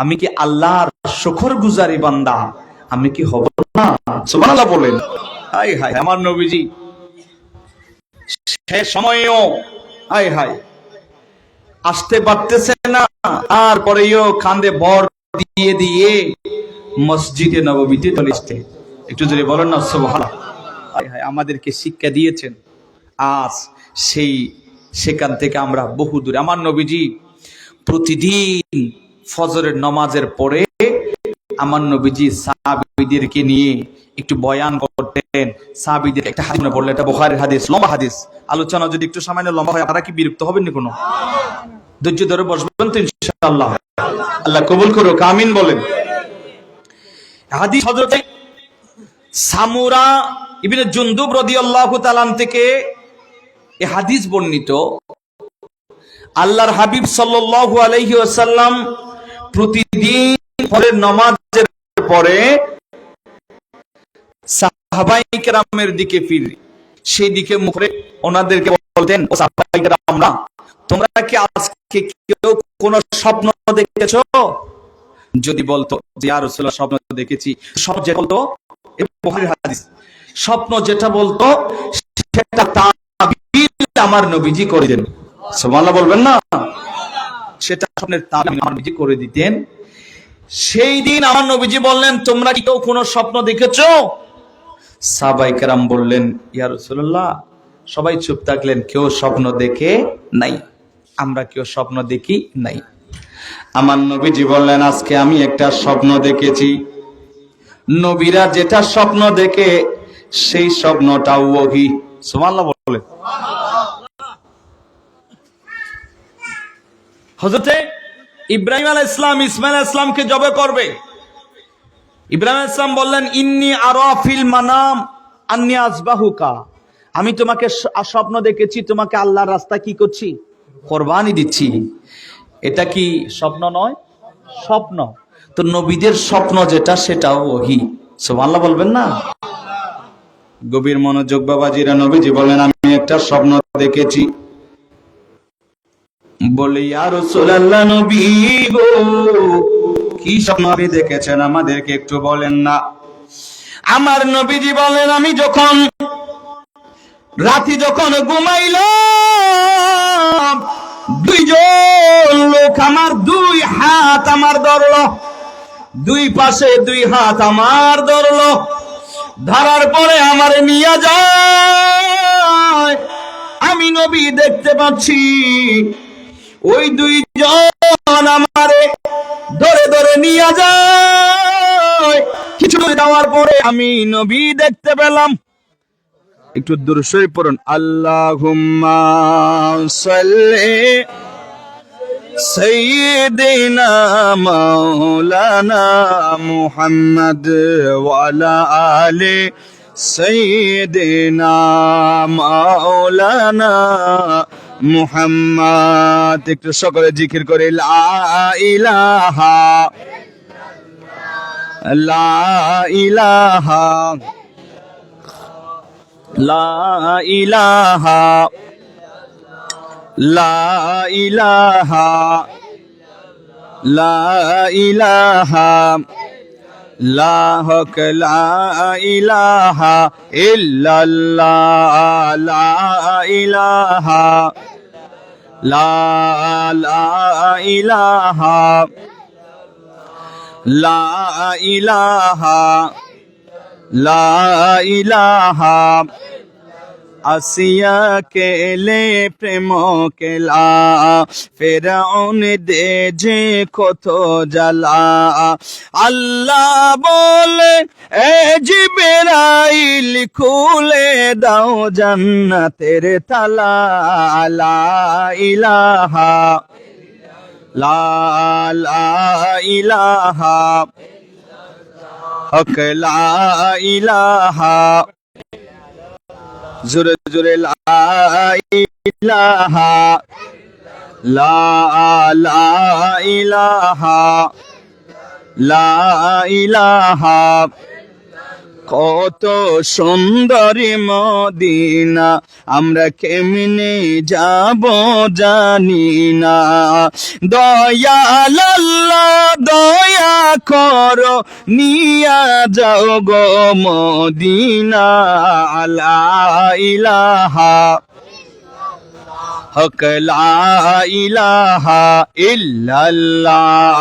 আমি কি আল্লাহর শুকরগুজারি বান্দা আমি কি হব না? সুবহানাল্লাহ বলেন। হাই হাই, আমার নবীজি সে সময়ও হাই হাই আসতে পারতেছে না, তারপরেও কাঁধে ভর দিয়ে দিয়ে মসজিদে নববীতে চলে আসতে। একটু জোরে বলেন না সুবহানাল্লাহ। হাই হাই, আমাদেরকে শিক্ষা দিয়েছেন, আজ সেখান থেকে আমরা বহু দূরে। আমার নবীজি প্রতিদিন ফজরের নামাজের পরে আমার নবীজি সাহাবীদেরকে নিয়ে একটু বয়ান করতেন। সাহাবীদের একটা হাদিস মনে পড়লো, এটা বুখারীর হাদিস, লম্বা হাদিস। আলোচনা যদি একটু সামান্য লম্বা হয় আপনারা কি বিরক্ত হবেন না? কোনো ধৈর্য ধরে বসবেন তো ইনশাআল্লাহ। আল্লাহ কবুল করুক, আমিন বলেন। হাদিস হযরত সামুরা ইবনে জুনদুব রাদিয়াল্লাহু তাআলা থেকে এই হাদিস বর্ণিত। আল্লাহর হাবিব সাল্লাল্লাহু আলাইহি ওয়াসাল্লাম প্রতিদিন ফজরের নামাজের পরে সাহাবায়ে কেরামের দিকে ফিরে সেই দিকে মুখ করে ওনাদেরকে বলতেন, ও সাহাবায়ে কেরামরা, তোমরা কি আজকে কেউ কোন স্বপ্ন দেখেছো? যদি বলতো যে ইয়া রাসূলুল্লাহ স্বপ্ন দেখেছি, স্বপ্ন যেটা বলতো, এই বুখারীর হাদিস, স্বপ্ন যেটা বলতো সেটা তাবির আমার নবীজি করে দেন। সুবহানাল্লাহ বলবেন না? সেটা স্বপ্নের তাবির আমার নবীজি করে দিতেন। সেই দিন আমার নবীজি বললেন, তোমরা কি কেউ কোনো স্বপ্ন দেখেছো? সাহাবায়ে কেরাম বললেন, ইয়া রাসূলুল্লাহ। সবাই চুপ থাকলেন, কেউ স্বপ্ন দেখে নাই, আমরা কেউ স্বপ্ন দেখি নাই। আমার নবীজি বললেন, আজকে আমি একটা স্বপ্ন দেখেছি। নবীরা যেটা স্বপ্ন দেখে সেই স্বপ্নটা ওহী। সুবহানাল্লাহ বলেন। হযরতে ইব্রাহিম আলাইহিস সালাম ইসমাঈল আলাইহিস সালামকে জবে করবে। ইব্রাহিম আলাইহিস সালাম বললেন, ইন্নী আরা ফিল মানাম আন্নী আযবাহুকা, আমি তোমাকে স্বপ্ন দেখেছি তোমাকে আল্লাহর রাস্তায় কি করছি? কুরবানি দিচ্ছি। এটা কি স্বপ্ন নয়? স্বপ্ন। তো নবীদের স্বপ্ন যেটা সেটাও ওহী। সুবহানাল্লাহ বলবেন না? গভীর মনোযোগ বাবাজিরা, নবীজি বলেন, আমি একটা স্বপ্ন দেখেছি। বলে, ইয়া রাসূলুল্লাহ, নবী গো, কি স্বপ্ন আপনি দেখেছেন আমাদেরকে একটু বলেন না? আমার নবীজি বলেন, আমি যখন রাতে যখন ঘুমাইলাম, দুইজন লোক আমার দুই হাত আমার ধরলো, দুই পাশে দুই হাত আমার ধরলো, ধরার পরে আমার নিয়ে যায় আমি নবী দেখতে পাচ্ছি ওই দুইজন আমারে ধরে ধরে নিয়ে যায়। কিছু দূর যাওয়ার পরে আমি নবী দেখতে পেলাম। একটু দূর শরীফ পড়ুন, আল্লাহুম্মা সাল্লি সাইয়্যিদিনা মাওলানা মুহাম্মদ ওয়া আলা আলি সাইয়্যিদিনা মাওলানা মুহাম্মদ। একটু সকলে জিকির করে লা ইলাহা লা ইলাহা লা ইলাহা লা ইলাহা লা ইলাহা লা হক লা ইলাহা ইল্লাল্লাহ লা ইলাহা লা ইলাহা লা ইলাহা লা ইলাহা আসিয়া কেলে প্রেম কেলা ফেরাউন দে যে কত জ্বালা। আল্লাহ বলে এ জিবরাইল খুলে দাও জান্নাতের তালা। লা ইলাহা লা ইলাহা হক লা ইলাহা জোরে জোরে লা ইলাহা লা ইলাহা লা ইলাহা। কত সুন্দরী মদিনা আমরা কেমনে যাব জানি না। দয়াল আল্লাহ দয়া করো নিয়া যাও গো মদিনা। লা ইলাহা হক লা ইলাহা ইল্লাল্লাহ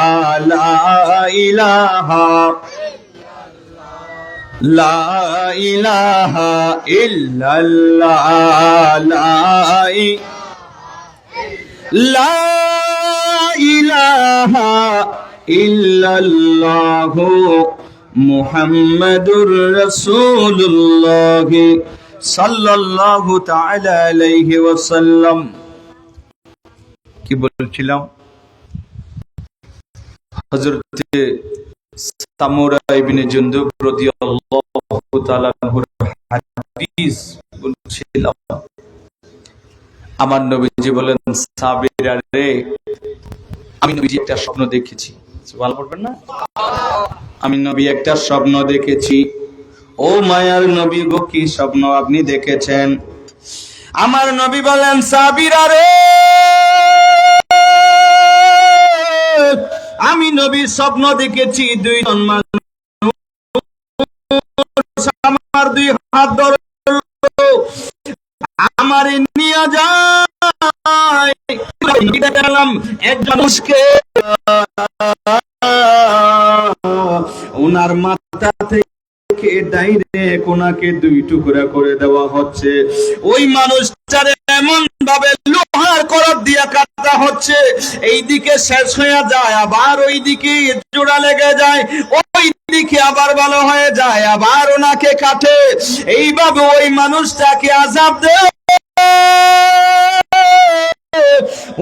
লা ইলাহা লা ইলাহা ইল্লাল্লাহ লা ইলাহা ইল্লাল্লাহ মুহাম্মাদুর রাসূলুল্লাহ সাল্লাল্লাহু তাআলা আলাইহি ওয়াসাল্লাম। কি বলছিলাম? হযরত সামুরা ইবনে জুনদুব রাদিয়াল্লাহু তাআলা আনহুর হাদিস বলছিলাম। আমার নবীজি বলেন, সাহাবীরা রে, আমি নবীজি একটা স্বপ্ন দেখেছি। সুবহানাল্লাহ পড়বেন না? আমি নবী একটা স্বপ্ন দেখেছি। ও মায়ার নবী গো, কি স্বপ্ন আপনি দেখেছেন? আমার নবী বলেন, সাহাবীরা রে, আমি নবী স্বপ্ন দেখেছি দুইজন মানুষ আমার দুই হাত ধরে আমারে নিয়ে যায়। একজন মানুষকে ওনার মাথা থেকে ডাইরেক্ট ওনাকে দুই টুকরা করে দেওয়া হচ্ছে। ওই মানুষটারে এমন ভাবে লোহার করত দিয়া কাটা হচ্ছে, এইদিকে শেষ হয়ে যায়, আবার ওইদিকে জোড়া লেগে যায়, ওই দিকে আবার ভালো হয়ে যায়, আবার ওনাকে কাটে। এইভাবে ওই মানুষটাকে আযাব দেয়।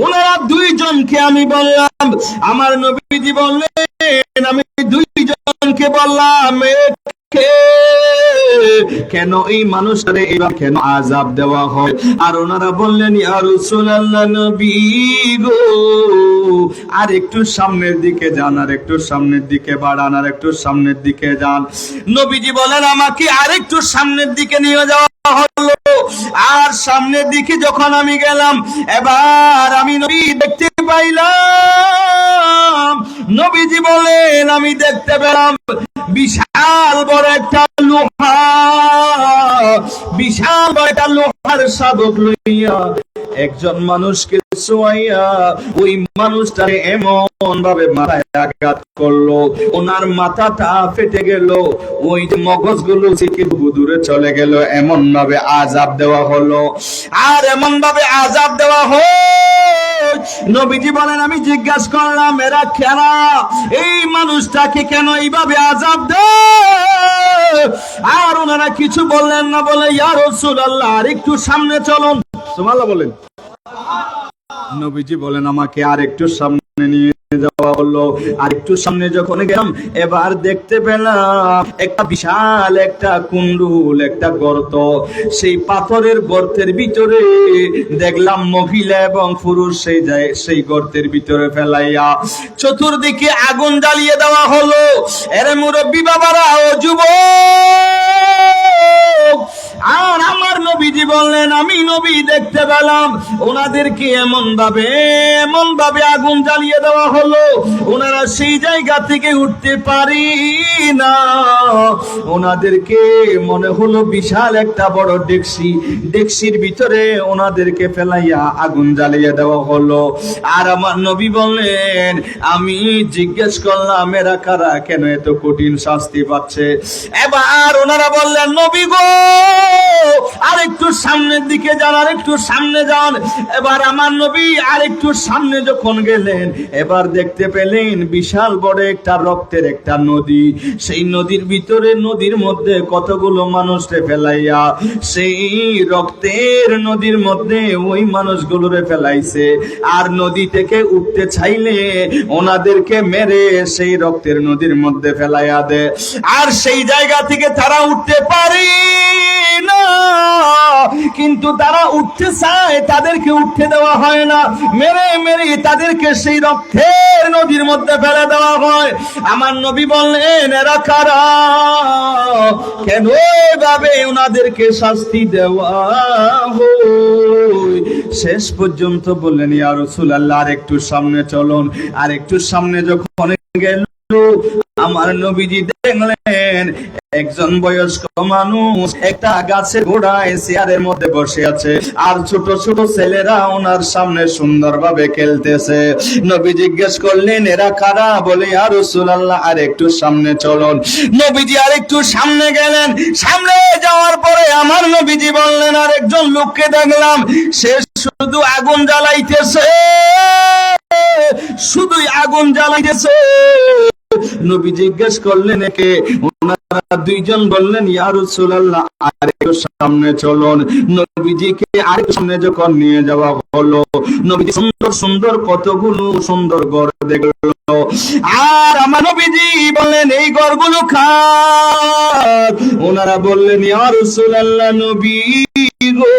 ওনারা দুইজনকে আমি বললাম, আমার নবীজি বললেন, আমি দুইজনকে বললাম কেন এই মানুষটারে এবার কেন আযাব দেওয়া হয়? আর ওনারা বললেন, ইয়া রাসূলুল্লাহ, নবী গো, আর একটু সামনের দিকে যান, আর একটু সামনের দিকে বাড়ান, আর একটু সামনের দিকে যান। নবীজি বলেন, আমাকে আর একটু সামনের দিকে নিয়ে যাওয়া হলো। আর সামনের দিকে যখন আমি গেলাম, এবার আমি নবী দেখতে পাইলাম। নবীজি বলেন, আমি দেখতে পেলাম বিশাল বড় একটা লোহা, বিশাল বড় একটা লোহার শাবক লইয়া একজন মানুষকে সোয়াইয়া ওই মানুষটাকে এমন ভাবে মাথায় আঘাত করলো, ওনার মাথাটা ফেটে গেল, ওই যে মগজগুলো থেকে দূরে চলে গেল, এমন ভাবে আযাব দেওয়া হলো। আর এমন ভাবে আযাব দেওয়া হয়, নবীজি বলেন আমি জিজ্ঞাসা করলাম এরা কেন, এই মানুষটাকে কেন এইভাবে আযাব দেয়? আর ওনারা কিছু বললেন না, বলে ইয়া রাসূলুল্লাহ আর একটু সামনে চলুন। সুবহানাল্লাহ বলেন। নবীজি বলেন আমাকে আর একটু সামনে নিয়ে যাওয়া হলো। আর একটু সামনে যখন গেলাম, এবার দেখতে পেলাম একটা বিশাল একটা কুণ্ডুল, একটা গর্ত। সেই পাথরের গর্তের ভিতরে দেখলাম মহিলা এবং পুরুষ সেই গর্তের ভিতরে ফেলাইয়া চতুর্দিকে আগুন জ্বালিয়ে দেওয়া হলো। এর মুরব্বী বাবারা ও যুবক, আর আমার নবীজি বললেন আমি নবী দেখতে পেলাম ওনাদেরকে এমন ভাবে আগুন জ্বালিয়ে দেওয়া হলো, ওনারা সেই জায়গা থেকে উঠতে পারি না। ওনাদেরকে মনে হলো বিশাল একটা বড় ডেকসির ভিতরে ওনাদেরকে ফেলাইয়া আগুন জ্বালিয়ে দেওয়া হলো। আর আমার নবী বললেন আমি জিজ্ঞেস করলাম এরা কারা, কেন এত কঠিন শাস্তি পাচ্ছে? এবার ওনারা বললেন নবী গো আর একটু সামনের দিকে যান, আর একটু সামনে যান। এবার আমার নবী আর একটু সামনে যখন গেলেন, এবার দেখতে পেলেন বিশাল বড় একটা রক্তের একটা নদী। সেই নদীর ভিতরে, নদীর মধ্যে কতগুলো মানুষকে ফেলাইয়া সেই রক্তের নদীর মধ্যে ওই মানুষগুলোরে ফেলাইছে। আর নদী থেকে উঠতে চাইলে ওনাদেরকে মেরে সেই রক্তের নদীর মধ্যে ফেলাইয়া দেয়। আর সেই জায়গা থেকে তারা উঠতে পারে না, কিন্তু তারা উঠতে চায়, তাদেরকে উঠতে দেওয়া হয় না, মেরে মেরে তাদেরকে সেই রক্তের নদীর মধ্যে ফেলে দেওয়া হয়। আমার নবী বললেন এরা কারা, কেন এভাবে ওনাদেরকে শাস্তি দেওয়া হয়? শেষ পর্যন্ত বললেন ইয়া রাসূলুল্লাহ আর একটু সামনে চলুন। আর একটু সামনে যখন গেল, আমার নবীজি দেখলেন একজন বয়স্ক মানুষ একটা গাছের গোড়ায় চেয়ারের মধ্যে বসে আছে, আর ছোট ছোট ছেলেরা ওনার সামনে সুন্দরভাবে খেলতেছে। নবী জিজ্ঞেস করলেন এরা কারা? বলে ইয়া রাসূলুল্লাহ আর একটু সামনে চলুন। নবীজি আর একটু সামনে গেলেন। সামনে যাওয়ার পরে আমার নবীজি বললেন আর একজন লোককে দেখলাম, সে শুধু আগুন জ্বালাইতেছে, শুধুই আগুন জ্বালাইতেছে। নবী জিজ্ঞেস করলেন একে? ওনারা দুইজন বললেন ইয়া রাসূলুল্লাহ আর একটু সামনে চলুন। নবীজিকে আরেকটু সামনে যখন নিয়ে যাওয়া হলো, নবীজি সুন্দর সুন্দর কতগুলো সুন্দর ঘর দেখলো। আর আমার নবীজি বললেন এই ঘরগুলো কার? ওনারা বললেন ইয়া রাসূলুল্লাহ নবী গো,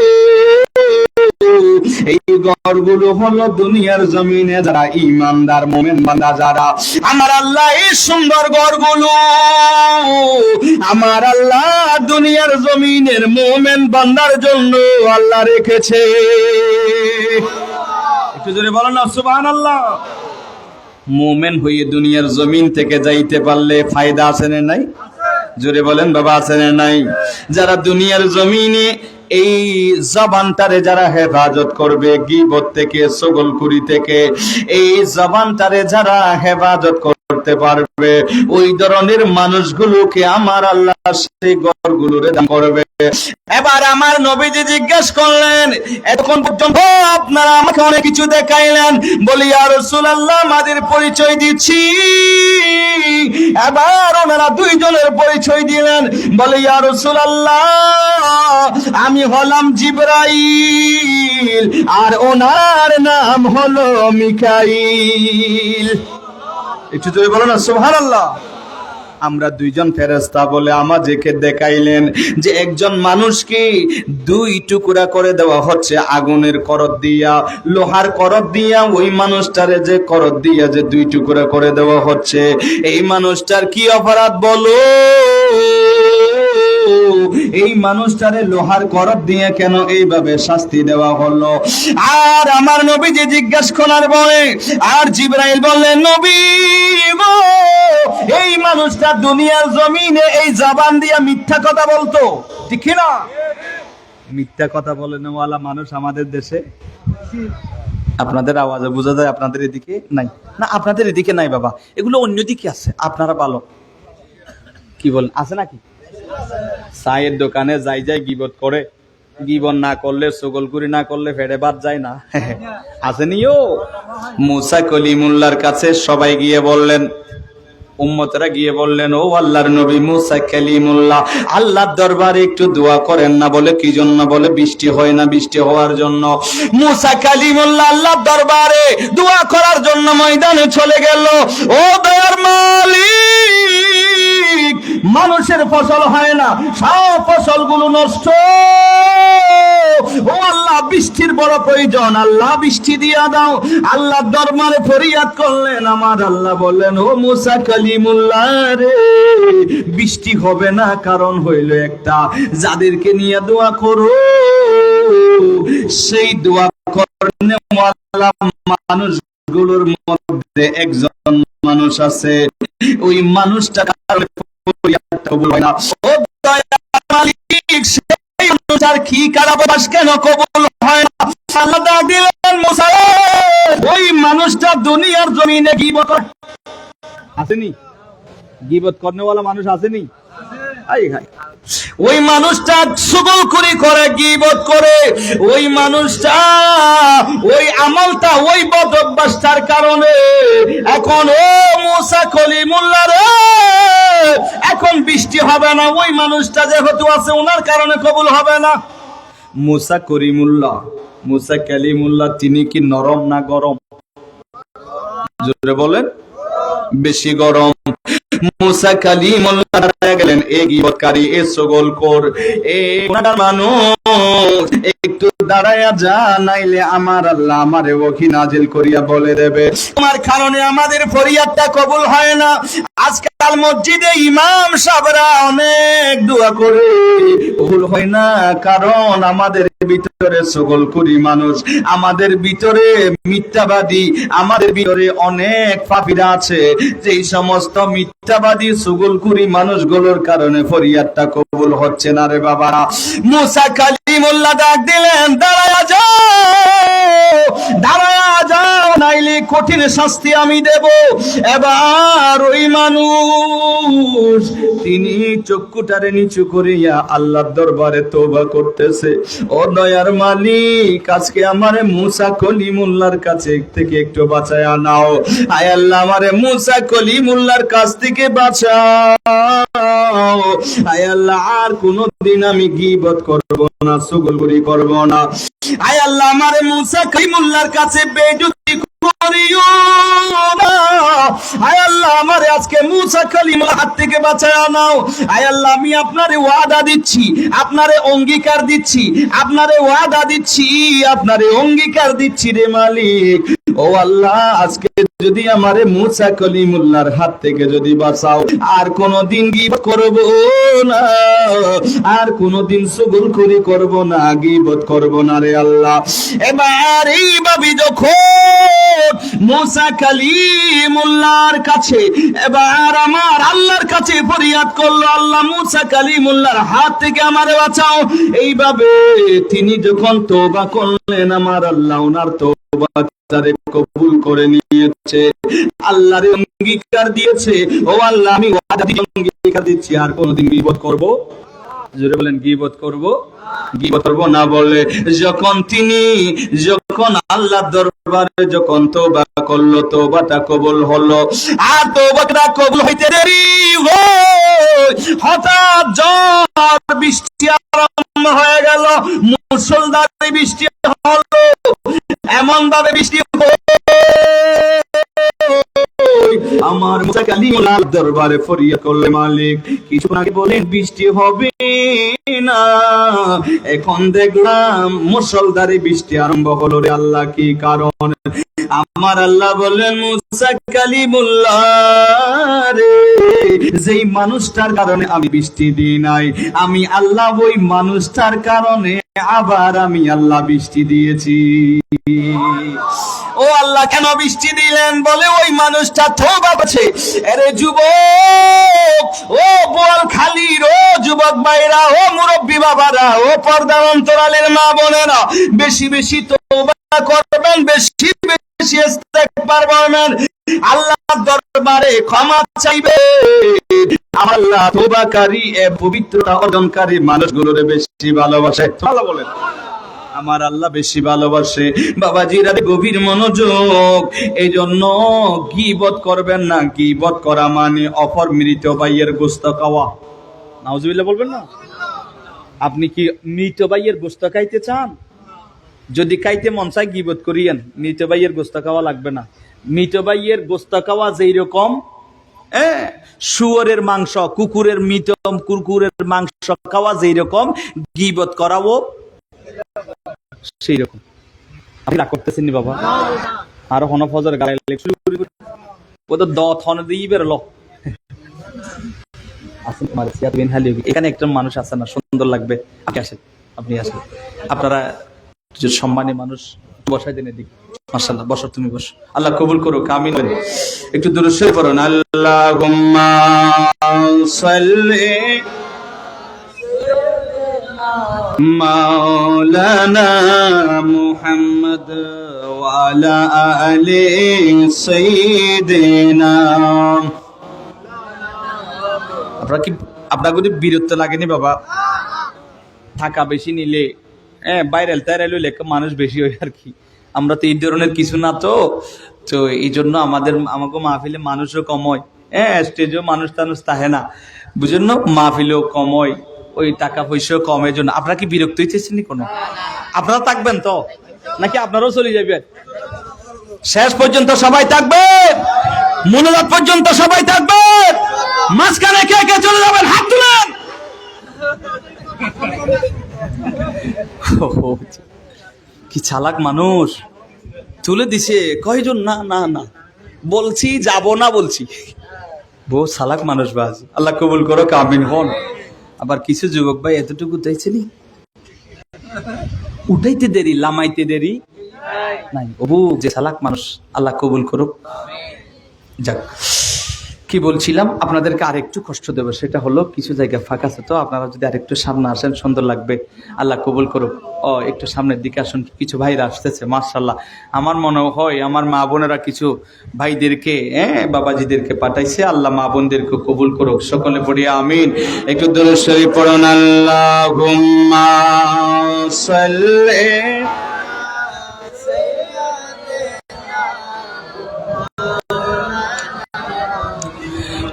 এই ঘরগুলো হলো দুনিয়ার জমিনে যারা ঈমানদার মুমিন বান্দা যারা, আমার আল্লাহ এই সুন্দর ঘরগুলো আমার আল্লাহ দুনিয়ার জমিনের মুমিন বান্দার জন্য আল্লাহ রেখেছে। একটু জোরে বলেন না সুবহানাল্লাহ। মুমিন হয়ে দুনিয়ার জমিন থেকে যাইতে পারলে ফায়দা আছে না নাই? জোরে বলেন বাবা, আছে না নাই? যারা দুনিয়ার জমিনে এই জবানটারে যারা হেফাজত করবে গীবত থেকে, চগলখুরি থেকে, এই জবানটারে যারা হেফাজত করতে পারবে, ওই ধরনের মানুষগুলোকে আমার আল্লাহ সেই ঘরগুলোরে দান করবে। এবার আমার নবীজি জিজ্ঞেস করলেন এতক্ষণ পর্যন্ত আপনারা আমাকে অনেক কিছু দেখাইলেন, বলি ইয়া রাসূলুল্লাহ আমাদের পরিচয় দিচ্ছি। এবার ওনারা দুইজনের পরিচয় দিলেন, বলে ইয়া রাসূলুল্লাহ আমি হলাম জিবরাইল আর ওনার নাম হলো মিকাইল। একটু জোরে বলো না সুবহানাল্লাহ। আমরা দুইজন ফেরেশতা বলে আমাদেরকে দেখাইলেন যে একজন মানুষকে দুই টুকরা করে দেওয়া হচ্ছে আগুনের করত দিয়া, লোহার করত দিয়া, ওই মানুষটারে যে করত দিয়া যে দুই টুকরা করে দেওয়া হচ্ছে, এই মানুষটার কি অপরাধ বলো? এই মানুষটারে লোহার করত দিয়ে কেন এইভাবে শাস্তি দেওয়া হলো? আর আমার নবীজি জিজ্ঞাসা করার পরে আর জিবরাইল বললেন নবী গো, এই মানুষটা দুনিয়ার জমিনে এই জবান দিয়ে মিথ্যা কথা বলতো, ঠিক না? মিথ্যা কথা বলে নেওয়ালা মানুষ আমাদের দেশে আপনাদের আওয়াজে বোঝা যায় আপনাদের এদিকে নাই। না, আপনাদের এদিকে নাই বাবা, এগুলো অন্যদিকে আছে। আপনারা ভালো কি বলেন, আছে নাকি? চায়ের দোকানে যাই যাই গিবত করে, গিবত না করলে, চগলকুরি না করলে ফেড়ে বাদ যায় না। আসেনিও মুসা কলিমুল্লাহর কাছে সবাই গিয়ে বললেন, উম্মতরা গিয়ে বললেন, ও আল্লাহর নবী মুসা কালিমুল্লাহ, আল্লাহর দরবারে একটু দোয়া করেন না। বলে কি জন্য? বলে বৃষ্টি হয় না, বৃষ্টি হওয়ার জন্য। মুসা কালিমুল্লাহ আল্লাহর দরবারে দোয়া করার জন্য ময়দানে চলে গেল। ও দয়ার মালিক, মানুষের ফসল হয় না, সব ফসলগুলো নষ্ট। ও আল্লাহ, বৃষ্টির বড় প্রয়োজন, আল্লাহ বৃষ্টি দিয়া দাও। আল্লাহর দরবারে ফরিয়াদ করলেন। আমার আল্লাহ বললেন, ও মুসা কালিমুল্লাহ রে, বৃষ্টি হবে না কারণ হইল একটা, যাদেরকে নিয়ে দোয়া করো সেই দোয়া করনেওয়ালা মানুষগুলোর মধ্যে একজন মানুষ আছে, ওই মানুষটা কবুল হয় না। ও দয়ার মালিক, সেই মানুষটার কি কারাবাস কেন কবুল হয় না? আল্লাহ ডাক দিলেন, মুসা ওই মানুষটা দুনিয়ার জমিনে গীবত আসেনি, গীবত করনেওয়ালা মানুষ আসেনি। ওই মানুষটা চুগলখড়ি করে, গীবত করে, ওই মানুষটা ওই আমলটা, ওই বদ অভ্যাসটার কারণে এখন ও মুসা কলিমুল্লাহ রে, এখন বৃষ্টি হবে না। ওই মানুষটা যেহেতু আছে, ওনার কারণে কবুল হবে না। মুসা করিমুল্লাহ, মুসা কালিমুল্লাহ, তিনি কি নরম না গরম? জোরে বলেন। বেশি গরম। মুসা কালিমুল্লাহ গেলেন, এ গীবতকারী, এ চগলখোর, এ গুনাহগার মানুষ, একটু দাঁড়ায়া যা, নাইলে আমার আল্লাহ আমারে ওহী নাজিল করিয়া বলে দেবে, তোমার কারণে আমাদের ফরিয়াদটা কবুল হয় না। আজকাল মসজিদে ইমাম সাহেবরা অনেক দোয়া করে, কবুল হয় না কারণ আমাদের ভিতরে চগলখড়ি মানুষ, আমাদের ভিতরে মিথ্যাবাদী, আমাদের ভিতরে অনেক পাপীরা আছে। যেই সমস্ত মিথ্যাবাদী চগলখড়ি মানুষগুলোর কারণে ফরিয়াদটা কবুল হচ্ছে না রে বাবা। মুসা কালিমুল্লাহ ডাক দিলেন, দাঁড়ায়া যাও, দাঁড়ায়া যাও, নাইলে কঠিন শাস্তি আমি দেব। এবার ওই মানুষ তিনি চক্ষুটারে নিচু করিয়া আল্লাহর দরবারে তওবা করতেছে। ও দয়ার মালিক, আজকে আমারে মুসা কলিমুল্লাহর কাছে থেকে একটু বাঁচায়া নাও। আয় আল্লাহ, আমারে মুসা কলিমুল্লাহর কাছ থেকে বাঁচাও। আয় আল্লাহ, আর কোনদিন আমি গীবত করব না, চগলখড়ি করব না। আয় আল্লাহ, আমারে মুসা কলিমুল্লাহর কাছে বেইজ্জতি করিও না। আয় আল্লাহ, আমারে আজকে মুসা কালিমুল্লাহর হাত থেকে বাঁচায়া নাও। আয় আল্লাহ, আমি আপনারে ওয়াদা দিচ্ছি, আপনারে অঙ্গীকার দিচ্ছি, আপনারে ওয়াদা দিচ্ছি, আপনারে অঙ্গীকার দিচ্ছি রে মালিক। ও আল্লাহ, আজকে যদি আমারে মুসা কলিমুল্লাহর হাত থেকে যদি বাঁচাও, আর কোনদিন গীবত করব না, আর কোনদিন চগলখড়ি করব না, গীবত করব না রে আল্লাহ। এবার এইভাবে যখন মুসা কালিমুল্লাহর কাছে, এবার আমার আল্লাহর কাছে ফরিয়াদ করলো, আল্লাহ মুসা কালিমুল্লাহর হাত থেকে আমারে বাঁচাও। এইভাবে তিনি যখন তওবা করলেন, আমার আল্লাহ ওনার তওবা তারে কবুল করে নিয়েছে, আল্লাহর অঙ্গীকার দিয়েছে। ও আল্লাহ, আমি ওয়াদা দিয়ে অঙ্গীকার দিচ্ছি, আর কোনদিন গীবত করব, জোরে বলেন, গীবত করব, গীবত করব না। বলে যখন আল্লাহর দরবারে যখন তওবা করলো, তওবাটা কবুল হলো। আর তওবাটা কবুল হইতে দেরি হঠাৎ ঝড় বৃষ্টি আরম্ভ হয়ে গেল, মুষলধারে বৃষ্টি হলো, এমন ভাবে বৃষ্টি আমার মুসা কালিমুল্লাহর দরবারে ফরিয়াদ করলে, মালিক কিছুক্ষণ আগে বলেন বৃষ্টি হবে না, এখন দেখলাম মুষলধারে বৃষ্টি আরম্ভ হলো রে আল্লাহ, কি কারণ? আমার আল্লাহ বললেন, মুসা কালিমুল্লাহ রে, যেই মানুষটার কারণে আমি বৃষ্টি দিই নাই, আমি আল্লাহ ওই মানুষটার কারণে আবার আমি আল্লাহ বৃষ্টি দিয়েছি। ও আল্লাহ, কেন বৃষ্টি দিলেন? বলে ওই মানুষটা তওবা করেছে। আরে যুবক, ও বল খালির, ও যুবক ভাইরা, ও মুরব্বী বাবারা, ও পর্দার অন্তরালের মা বোনেরা, বেশি বেশি তওবা করবেন, বেশি বেশি ইস্তেগফার করবেন, আল্লাহর দরবারে ক্ষমা চাইবে। আল্লাহ তওবাকারী পবিত্রতা অর্জনকারী মানুষগুলোরে বেশি ভালোবাসে। ভালো বলেন, আমার আল্লাহ বেশি ভালোবাসে। বাবাজিরা গভীর মনোযোগ। এই জন্য গীবত করবেন না। গীবত করা মানে অপর মৃত ভাইয়ের গোশত খাওয়া। নাউজুবিল্লাহ বলবেন না? আপনি কি মৃত ভাইয়ের গোশত খাইতে চান? যদি খাইতে মন চায় গীবত করিয়েন, মৃত ভাইয়ের গোশত খাওয়া লাগবে না। মৃত ভাইয়ের গোশত খাওয়া যেই রকম শুয়োরের মাংস, কুকুরের মাংস খাওয়া যেই রকম, গীবত করাও সেই রকম। আপনি রাগ করতেছেন নি বাবা? আর হন ফজর গায়ে ও তো দন দিয়ে বেরোলো। এখানে একটা মানুষ আছে না, সুন্দর লাগবে, আপনি আসেন, আপনি আসেন। আপনারা সম্মানী মানুষ, বসাই দেন এদিকে। মাশাআল্লাহ, বসো, তুমি বসো। আল্লাহ কবুল করো, আমিন। একটু দুরূদ শরীফ পড়ুন। আল্লাহুম্মা সাল্লি মাওলানা মুহাম্মদ ওয়া আলা আলি সাইয়্যিদিনা। আপনার যদি বিরক্ত লাগেনি বাবা? টাকা বেশি নিলে ভাইরাল টাইরাল হইলে মানুষ বেশি হয় আর কি। আমরা তো এই ধরনের কিছু না, তো এই জন্য আমাকে মাহফিলে মানুষও কম হয়, স্টেজেও মানুষ টানুষ থাকে না, বুঝেন না? মাহফিলেও কম হয়, ওই টাকা পয়সাও কম। এই জন্য আপনারা কি বিরক্ত হইতেছেন কোনো? আপনারা থাকবেন তো নাকি আপনারাও চলে যাবেন? শেষ পর্যন্ত সবাই থাকবে, মুনাজাত পর্যন্ত সবাই থাকবে। মাঝখানে কে কে চলে যাবেন হাত তুলেন। কি চালাক মানুষ, তুলে দিছে কয়জন? না না না বলছি, যাব না বলছি। বহু চালাক মানুষ বাজ। আল্লাহ কবুল করো, আমিন হন। আবার কিছু যুবক ভাই এতটুকু উঠাইছেনি, উঠাইতে দেরি, লামাইতে দেরি নাই। ওবু যে চালাক মানুষ, আল্লাহ কবুল করুক। যাক, কি বলছিলাম, আপনাদেরকে আরেকটু কষ্ট দেবো। সেটা হলো কিছু জায়গা ফাঁকা আছে, তো আপনারা যদি আরেকটু সামনে আসেন সুন্দর লাগবে। আল্লাহ কবুল করুক। একটু সামনের দিকে আসুন, কিছু ভাইরা আসতেছে। মাশাআল্লাহ, আমার মনে হয় আমার মা বোনেরা কিছু ভাইদেরকে, বাবাজিদেরকে পাঠাইছে। আল্লাহ মা বোনদেরকে কবুল করুক। সকলে পড়ি আমিন। একটু দুরূদ শরীফ পড়ুন। আল্লাহুম্মা সাল্লি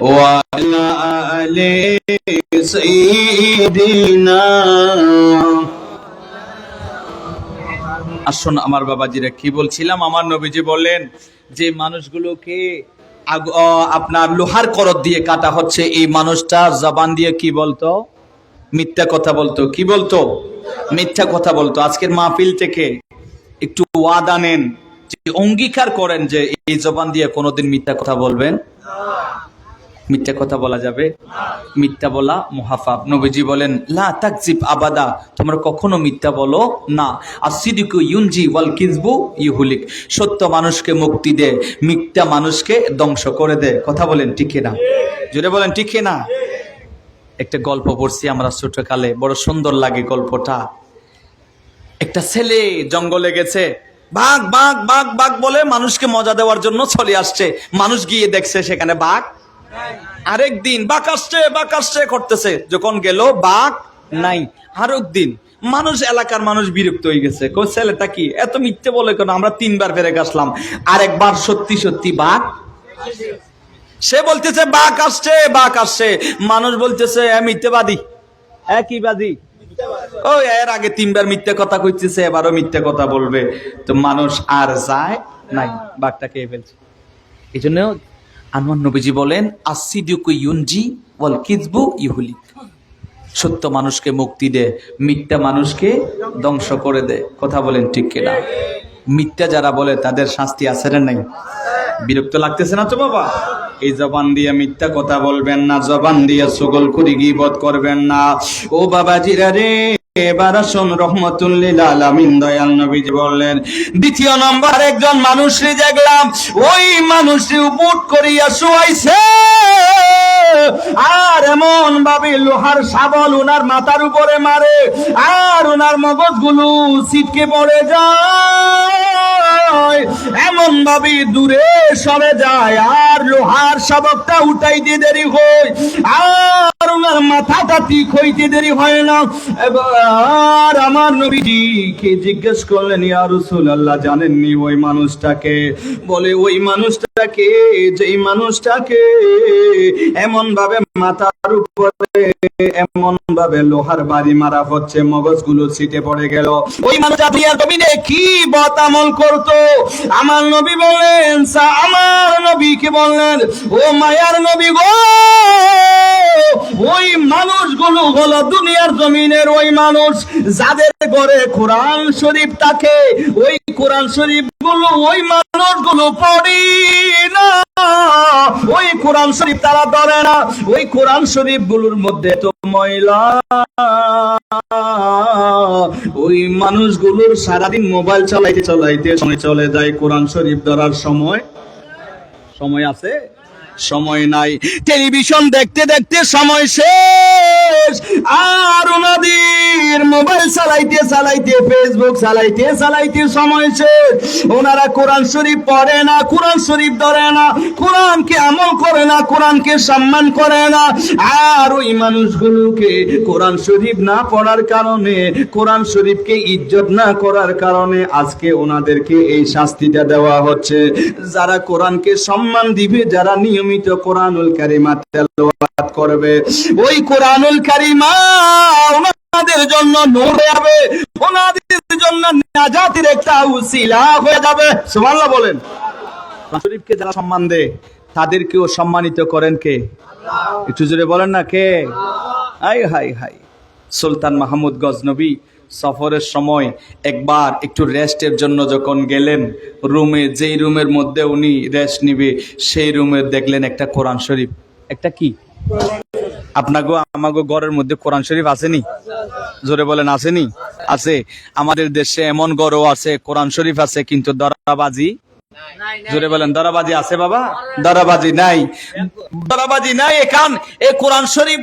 ওয়ালা আলি সাইয়্যিদিনা। আসুন আমার বাবাজিরা, কি বলছিলাম? আমার নবীজি বলেন যে মানুষগুলোকে আপনার লোহার করত দিয়ে কাটা হচ্ছে, এই মানুষটা জবান দিয়ে কি বলতো? মিথ্যা কথা বলতো। কি বলতো? মিথ্যা কথা বলতো। আজকের মাহফিল থেকে একটু ওয়াদা নেন, যে অঙ্গীকার করেন যে এই জবান দিয়ে কোনোদিন মিথ্যা কথা বলবেন। মিথ্যা কথা বলা যাবে? মিথ্যা বলা মুহাফাফ। নবীজি বলেন লা তাকজিব আবাদা, তোমরা কখনো মিথ্যা বলো না। আসিদিকু ইউনজি ওয়াল কিযবু ইউহলিক, সত্য মানুষকে মুক্তি দেয়, মিথ্যা মানুষকে ধ্বংস করে দেয়। কথা বলেন ঠিক না? জোরে বলেন ঠিক না? একটা গল্প পড়ছি আমরা ছোটকালে, বড় সুন্দর লাগে গল্পটা। একটা ছেলে জঙ্গলে গেছে, বাঘ বাঘ বাঘ বাঘ বলে মানুষকে মজা দেওয়ার জন্য চলে আসছে। মানুষ গিয়ে দেখছে সেখানে বাঘ। আরেকদিন বাঘ আসছে করতেছে, যখন গেল বাঘ নাই। আরেকদিন মানুষ, এলাকার মানুষ বিরক্ত হয়ে গেছে, ছেলেটা কি এত মিথ্যে বলে কেন? আমরা 3 বার ফেরে গেছলাম, আরেকবার সত্যি সত্যি বাঘ। সে বলতেছে বাঘ আসছে। মানুষ বলতেছে মিথ্যেবাদী। কি বাদী? এর আগে 3 বার মিথ্যে কথা কইতেছে, এবারও মিথ্যে কথা বলবে। তো মানুষ আর যায় নাই, বাঘটা খেয়ে ফেলছে। এই জন্য আমার নবীজি বলেন আসিদিকু ইউনজি ওয়াল কিযবু ইউহলিক, সত্য মানুষকে মুক্তি দেয়, মিথ্যা মানুষকে ধ্বংস করে দেয়। কথা বলেন ঠিক কিনা? মিথ্যা যারা বলে তাদের শাস্তি আছে না নাই? বিরক্ত লাগতেছে না তো বাবা? এই জবান দিয়ে মিথ্যা কথা বলবেন না, জবান দিয়ে চুগলখড়ি গীবত করবেন না। ও বাবাজিরা রে, এবার আসুন রহমাতুল লিল আলামিন দয়াল নবীজি বললেন, দ্বিতীয় নম্বর একজন মানুষকে দেখলাম, ওই মানুষটি উপুট করিয়া শুয়াইছে, আর এমন ভাবে লোহার শাবল উনার মাথার উপরে মারে, আর উনার মগজগুলো ছিটকে পড়ে যায়। যায়, এমন ভাবে দূরে সরে যায়, আর লোহার শাবকটা উঠাইতে দেরি হয়, আর ওনার মাথাটা ঠিক হইতে দেরি হয় না। এবার আমার নবীজিকে জিজ্ঞেস করলেন, ইয়া রাসূলুল্লাহ, জানেননি ওই মানুষটাকে? বলে, ওই মানুষটাকে, যেই মানুষটাকে এমন ভাবে মাথার উপরে এমন ভাবে লোহার বাড়ি মারা হচ্ছে, মগজগুলো ছিটে পড়ে গেল, ওই মানুষটা দুনিয়ার জমিনে কি বদ আমল করতো? আমার নবী বললেন, আমার নবীকে বললেন, ও মায়ার নবী গো, ওই মানুষগুলো হলো দুনিয়ার জমিনের ওই মানুষ যাদের ঘরে কোরআন শরীফ থাকে, ওই কোরআন শরীফ গুলো ওই মানুষগুলো পড়ি না, ওই কোরআন শরীফ তারা ধরে না, ওই কোরআন শরীফ গুলোর মধ্যে তো ময়লা, ওই মানুষগুলোর সারাদিন মোবাইল চালাইতে চালাইতে সময় চলে যায়, কোরআন শরীফ ধরার সময় আছে? সময় নাই। টেলিভিশন দেখতে দেখতে সময় শেষ, আর ওনাদের মোবাইল চালাইতে চালাইতে, ফেসবুক চালাইতে চালাইতে সময় শেষ। ওনারা কোরআন শরীফ পড়ে না, কোরআন শরীফ ধরে না, কোরআনকে আমল করে না, কোরআনকে সম্মান করে না। আর ওই মানুষগুলোকে কোরআন শরীফ না পড়ার কারণে, কোরআন শরীফকে ইজ্জত না করার কারণে আজকে ওনাদেরকে এই শাস্তিটা দেওয়া হচ্ছে। যারা কোরআনকে সম্মান দিবে, যারা নিয়মিত কোরআনুল কারিমা তেলাওয়াত করবে, ওই কোরআনুল কারিমা ওনাদের জন্য নূর হয়ে যাবে, ওনাদের জন্য নাজাতের একটা উসিলা হয়ে যাবে। সুবহানাল্লাহ বলেন। কোরআন শরীফকে যারা সম্মান দেয়, তাদেরকেও সম্মানিত করেন কে? একটু জোরে বলেন না, কে? Hi hi hi. Sultan Mahmud Ghaznavi সফরের সময় একবার একটু রেস্টের জন্য যখন গেলেন রুমে, যেই রুমের মধ্যে উনি রেস্ট নিবে, সেই রুমে দেখলেন একটা কোরআন শরীফ। একটা কি? আপনাগো আমাগো ঘরের মধ্যে কোরআন শরীফ আসেনি? জোরে বলেন, আসেনি? আছে। আমাদের দেশে এমন ঘরও আছে, কোরআন শরীফ আছে, কিন্তু দরাবাজি। জোরে বলেন, দরাবাজি আছে বাবা? দরাবাজি নাই, দরাবাজি নাই। এখান এ কোরআন শরীফ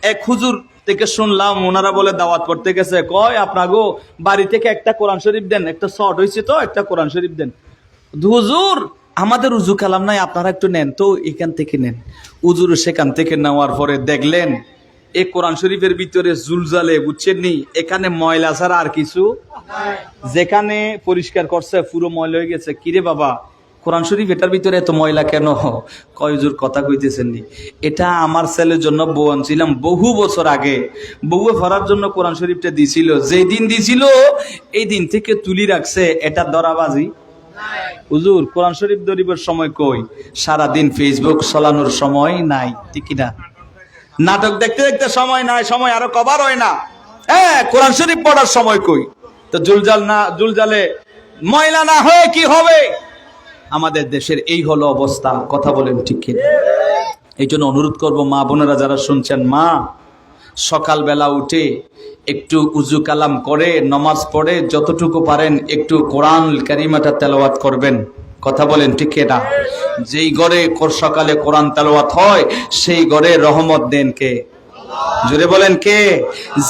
এক হুজুর থেকে শুনলাম, ওনারা বলে দাওয়াত পড়তে গেছে, কয় আপনাগো বাড়ি থেকে একটা কোরআন শরীফ দেন, একটা শর্ট হয়েছে তো, একটা কোরআন শরীফ দেন। হুজুর, আমাদের উজু কালাম নাই, আপনারা একটু নেন তো, এখান থেকে নেন। উজুর সেখান থেকে নেওয়ার পরে দেখলেন এই কোরআন শরীফের ভিতরে জুলজালে, বুঝছেন নি, এখানে ময়লা ছাড়া আর কিছু, যেখানে পরিষ্কার করছে পুরো ময়লা হয়ে গেছে। কিরে বাবা, কোরআন শরীফ এটার ভিতরে এত ময়লা কেন? কয় হুজুর, কথা কইতেছেন নি, এটা আমার ছেলের জন্য বউ আনছিলাম বহু বছর আগে, বউয়ে ফরার জন্য কোরআন শরীফটা দিছিল, যেই দিন দিছিল এই দিন থেকে তুলি রাখছে, এটা দরাবাজি। হুজুর, কোরআন শরীফ দরিবের সময় কই? সারাদিন ফেসবুক চালানোর সময় নাই, ঠিক না? নাটক দেখতে দেখতে সময় নাই, সময় আরো কভার হয় না। হ্যাঁ, কোরআন শরীফ পড়ার সময় কই? তো জুলজালে ময়লা না হয়ে কি হবে? আমাদের দেশের এই হলো অবস্থা। কথা বলেন ঠিক কিনা? এই জন্য অনুরোধ করবো, মা বোনেরা যারা শুনছেন, মা সকালবেলা উঠে একটু উজু কালাম করে নামাজ পড়ে যতটুকু পারেন একটু কোরআন কারিমাটা তেলাওয়াত করবেন। কথা বলেন ঠিক কিনা? যেই ঘরে সকালে কোরআন তেলাওয়াত হয়, সেই ঘরে রহমত দেন কে? জোরে বলেন, কে?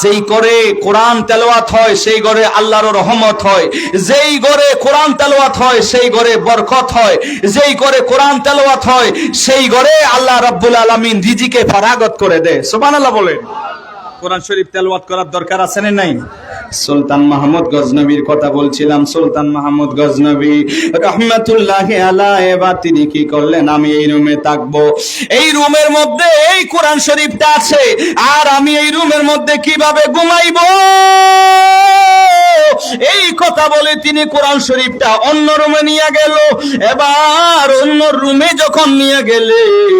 যেই ঘরে কোরআন তেলাওয়াত হয় সেই ঘরে আল্লাহর রহমত হয়, যেই ঘরে কোরআন তেলাওয়াত হয় সেই ঘরে বরকত হয়, যেই ঘরে কোরআন তেলাওয়াত হয় সেই ঘরে আল্লাহ রাব্বুল আলামিন রিজিকে ফারাগত করে দেয়। সুবহানাল্লাহ বলেন। কোরআন শরীফ তেলাওয়াত করার দরকার আছে না নাই? সুলতান মাহমুদ গজনবীর কথা বলছিলাম। সুলতান মাহমুদ গজনবী রাহমাতুল্লাহি আলাইহি, এবার তিনি কি করলেন? আমি এই রুমে থাকবো, এই রুমের মধ্যে এই কোরআন শরীফটা আছে, আর আমি এই রুমের মধ্যে কিভাবে ঘুমাইবো? এই কথা বলে তিনি কোরআন শরীফটা অন্য রুমে নিয়ে গেল। এবার অন্য রুমে যখন নিয়ে গেলেন,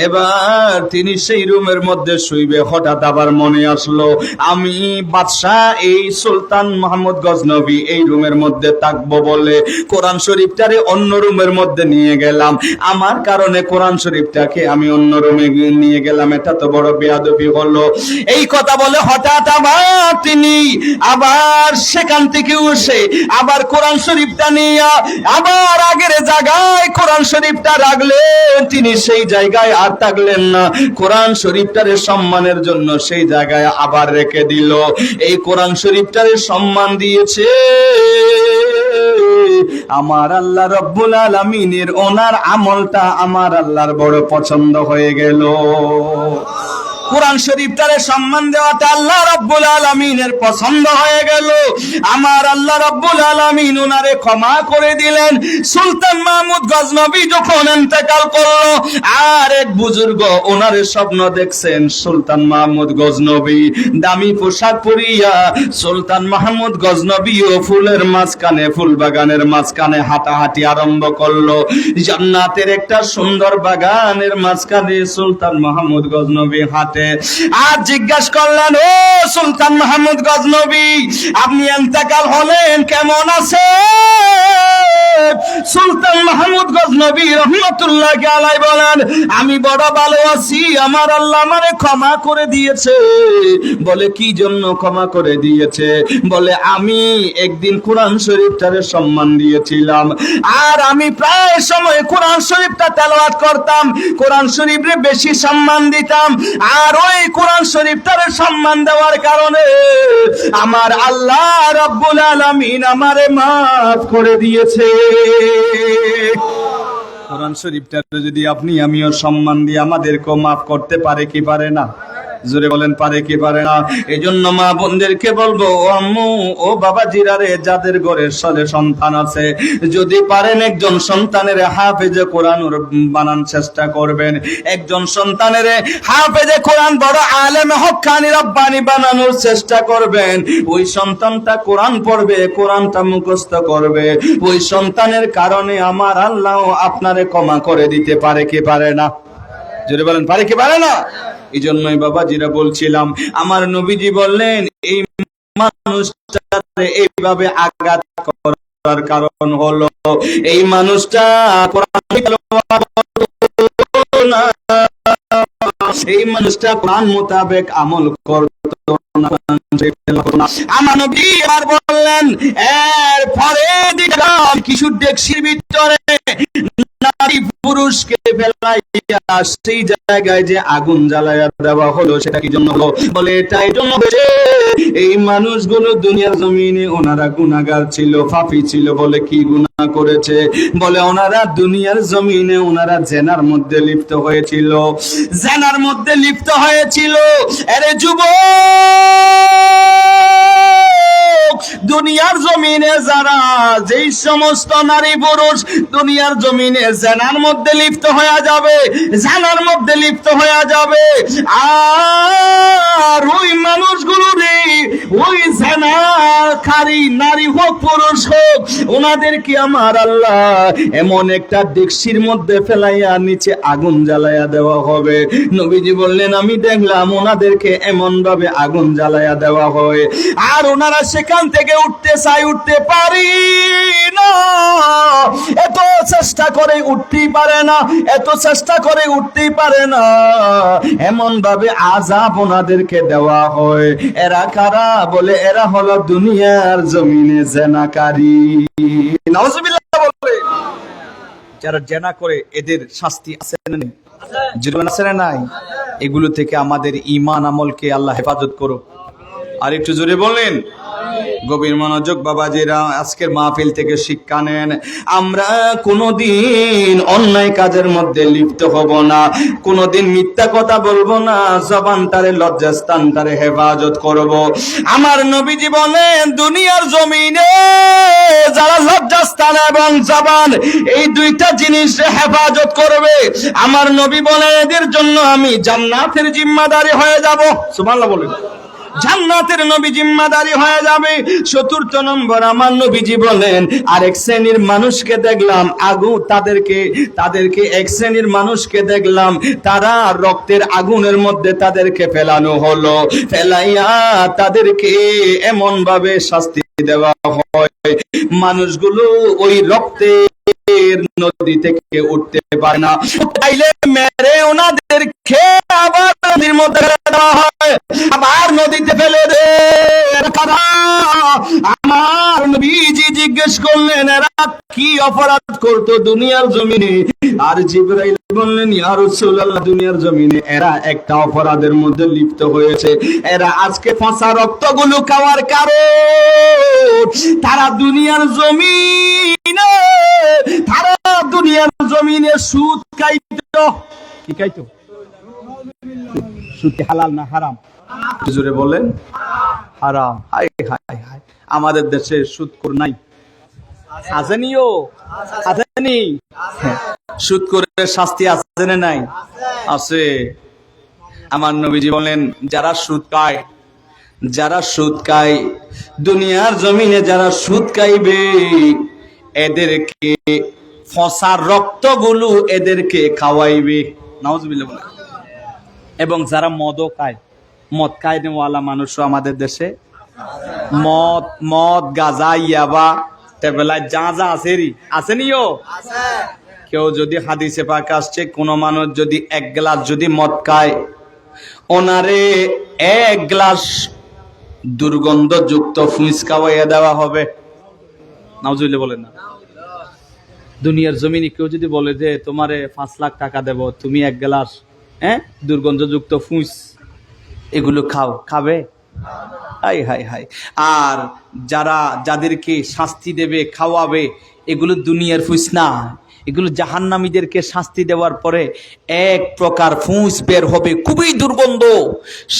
এবার তিনি সেই রুমের মধ্যে শুইবে। হঠাৎ আবার মনে আসলো, আমি বাদশাহ, এই সুলতান মাহমুদ গজনবী এই রুমের মধ্যে থাকবো বলে কোরআন শরীফটারে অন্য রুমের মধ্যে নিয়ে গেলাম। আমার কারণে কোরআন শরীফটাকে আমি অন্য রুমে নিয়ে গেলাম, এটা তো বড় বেয়াদবি হলো। এই কথা বলে হঠাৎ আবার তিনি আবার সেখান থেকে উঠে আবার কোরআন শরীফটা নিয়ে আবার আগের জায়গায় কোরআন শরীফটা রাখলেন। তিনি সেই জায়গায় আর থাকলেন না, কোরআন শরীফটারে সম্মানের জন্য সেই জায়গায় আবার রেখে দিল। এই কোরআন শরীফ শরীফটারে সম্মান দিয়েছে, আমার আল্লাহ রব্বুল আলামিনের ওনার আমলটা আমার আল্লাহর বড় পছন্দ হয়ে গেল। কোরআন শরীফটারে সম্মান দেওয়াটা আল্লাহ রাব্বুল আলামিনের পছন্দ হয়ে গেল। আমার আল্লাহ রাব্বুল আলামিন ওনারে ক্ষমা করে দিলেন। সুলতান মাহমুদ গজনবী যখন ইন্তেকাল করলো, আর এক বুজুর্গ ওনারে স্বপ্ন দেখছেন, সুলতান মাহমুদ গজনবী দামি পোশাক পরিয়া সুলতান মাহমুদ গজনবীও ফুলের মাঝখানে, ফুল বাগানের মাঝখানে হাঁটাহাঁটি আরম্ভ করলো। জান্নাতের একটা সুন্দর বাগানের মাঝখানে সুলতান মাহমুদ গজনবী হাঁটে। আর জিজ্ঞাসা করলেন, ও সুলতান মাহমুদ গজনবী, আপনি ইন্তেকাল হলেন, কেমন আছেন? সুলতান মাহমুদ গজনবী রহমাতুল্লাহি আলাইহি বলেন, আমি বড় ভালো আছি, আমার আল্লাহ আমারে ক্ষমা করে দিয়েছে। বলে কি জন্য ক্ষমা করে দিয়েছে? বলে আমি একদিন কোরআন শরীফটারে সম্মান দিয়েছিলাম, আর আমি প্রায় সময় কোরআন শরীফটা তেলাওয়াত করতাম, কোরআন শরীফে বেশি সম্মান দিতাম, আর ওই কোরআন শরীফটারে সম্মান দেওয়ার কারণে আমার আল্লাহ রাব্বুল আলামিন আমারে মাফ করে দিয়েছে। কোরআন শরীফটারে যদি আপনি আমিও সম্মান দিয়ে আমাদেরকেও মাফ করতে পারে কি পারে না? জোরে বলেন, পারে কি পারে না? এই জন্য মা বোনদেরকে বলবো, ও আম্মু, ও বাবা জিরারে, যাদের ঘরে সন্তান আছে, যদি পারেন একজন সন্তানের হাফেজে কোরআন বানান চেষ্টা করবেন। একজন সন্তানের হাফেজে কোরআন, বড় আলেম হক্কানি রব্বানি বানানোর চেষ্টা করবেন। ওই সন্তানটা কোরআন পড়বে, কোরআনটা মুখস্থ করবে, ওই সন্তানের কারণে আমার আল্লাহ আপনারে ক্ষমা করে দিতে পারে কি পারে না? জোরে বলেন, পারে কি পারে না? এই জন্যই বাবাজিরা বলছিলাম, আমার নবীজি বললেন, এই মানুষটা এইভাবে আঘাত করার কারণ হলো এই মানুষটা এই মানুষটা কোরআন মোতাবেক আমল করতো না। আমার নবী এবার বললেন, এর পরে দেখলাম কিশোর ডেকসির ভিতরে নারী পুরুষকে ফেলাইয়া সেই জায়গায় যে আগুন জ্বালাইয়া দেওয়া হলো, সেটা কি জন্য হলো? বলে এটা এই জন্য হয়েছে, এই মানুষগুলো দুনিয়ার জমিনে ওনারা গুনাহগার ছিল, পাপী ছিল। বলে কি গুনাহ করেছে? বলে ওনারা দুনিয়ার জমিনে ওনারা জেনার মধ্যে লিপ্ত হয়েছিল, জেনার মধ্যে লিপ্ত হয়েছিল। আরে যুবক, দুনিয়ার জমিনে যারা, যেই সমস্ত নারী পুরুষ দুনিয়ার জমিনে জেনার মধ্যে লিপ্ত হয়ে যাবে, জেনার মধ্যে লিপ্ত হয়ে যাবে, আর ওই মানুষগুলো রে, ওই জেনাকারী নারী হোক পুরুষ হোক, ওনাদেরকে আমার আল্লাহ এমন একটা ডেকসির মধ্যে ফেলাইয়া নিচে আগুন জ্বালাইয়া দেওয়া হবে। নবীজি বললেন, আমি দেখলাম ওনাদেরকে এমন ভাবে আগুন জ্বালাইয়া দেওয়া হয়, আর ওনারা সেখান থেকে উঠতে চাই, উঠতে পারি না, এত চেষ্টা করে উঠতেই পারে না, এত চেষ্টা করে উঠতেই পারে না, এমন ভাবে আযাব ওনাদেরকে দেওয়া হয়। এরা কারা? বলে এরা হলো দুনিয়ার জমিনে জেনাকারী। নাউজুবিল্লাহ বলে, যারা জেনা করে এদের শাস্তি আছে না নেই? জরিমানা আছে না নাই? এগুলো থেকে আমাদের ঈমান আমলকে আল্লাহ হেফাজত করো। আর একটু জোরে বলেন। গভীর মনোযোগ বাবাজিরা, আজকের মাহফিল থেকে শিক্ষা নেন। আমরা কোনোদিন অন্যায় কাজের মধ্যে লিপ্ত হব না, কোনোদিন মিথ্যা কথা বলবো না, জবানটারে, লজ্জাস্থানটারে হেফাজত করব। আমার নবীজি বলেন, দুনিয়ার জমিনে যারা লজ্জাস্থান এবং জবান, এই দুইটা জিনিস হেফাজত করবে, আমার নবী বলেন, এদের জন্য আমি জান্নাতের জিম্মাদারি হয়ে যাব। সুবহানাল্লাহ বলেন। জান্নাতের নবী জিম্মাদারি হয়ে যাবে। চতুর্থ নম্বর, আমার নবীজি বলেন, আরেক শ্রেণীর মানুষকে দেখলাম তাদেরকে এক শ্রেণীর মানুষকে দেখলাম, তারা রক্তের আগুনের মধ্যে তাদেরকে ফেলানো হলো, ফেলাইয়া তাদেরকে এমন ভাবে শাস্তি দেওয়া হয়, মানুষগুলো ওই রক্তের নদী থেকে উঠতে পারে না, তাইলে মেরে ওনাদেরকে আবার নদীর মধ্যে দেওয়া হয়, আবার নদীতে ফেলে দে। আমার নবীজি জিজ্ঞেস করলেন, এরা কি অপরাধ করতো দুনিয়ার জমিনে? আর জিবরাইল বললেন, ইয়া রাসূলুল্লাহ, দুনিয়ার জমিনে এরা একটা অপরাধের মধ্যে লিপ্ত হয়েছে। এরা আজকে পচা রক্তগুলো খাওয়ার কারণ তারা দুনিয়ার জমিনে সুদ খাইতো। কি খাইতো? সুদ হালাল না হারাম? জোরে বলেন। হারাম। হায় হায় হায়, আমাদের দেশে সুদখোর নাই? আসেনিও? আসেনি? সুদখোরের শাস্তি আছে না নাই? আছে। আমার নবীজি বলেন, যারা সুদ খায় দুনিয়ার জমিনে, যারা সুদ খাইবে এদেরকে ফসার রক্তগুলো এদেরকে খাওয়াইবে। নাউজুবিল্লাহ বলেন। এবং যারা মদ খায় নেওয়ালা মানুষও আমাদের দেশে মদ গাঁজা ইয়াবা টেবেলায় যা আসেনিও? কেউ যদি হাদিসে পাক আসছে, কোন মানুষ যদি 1 গ্লাস যদি মদ খায়, ওনারে 1 গ্লাস দুর্গন্ধযুক্ত ফুঁস খাওয়াইয়া দেওয়া হবে। নাউজুবিল্লাহ বলেন না। দুনিয়ার জমিনে কেউ যদি বলে যে তোমারে 5 লাখ টাকা দেব, তুমি 1 গ্লাস দুর্গন্ধযুক্ত ফুঁস এগুলো খাবে? High hi high. আর যাদেরকে শাস্তি দেবে, খাওয়াবে, এগুলো দুনিয়ার ফুঁস না, এগুলো জাহান্নামীদেরকে শাস্তি দেওয়ার পরে এক প্রকার ফুঁস বের হবে, খুবই দুর্গন্ধ।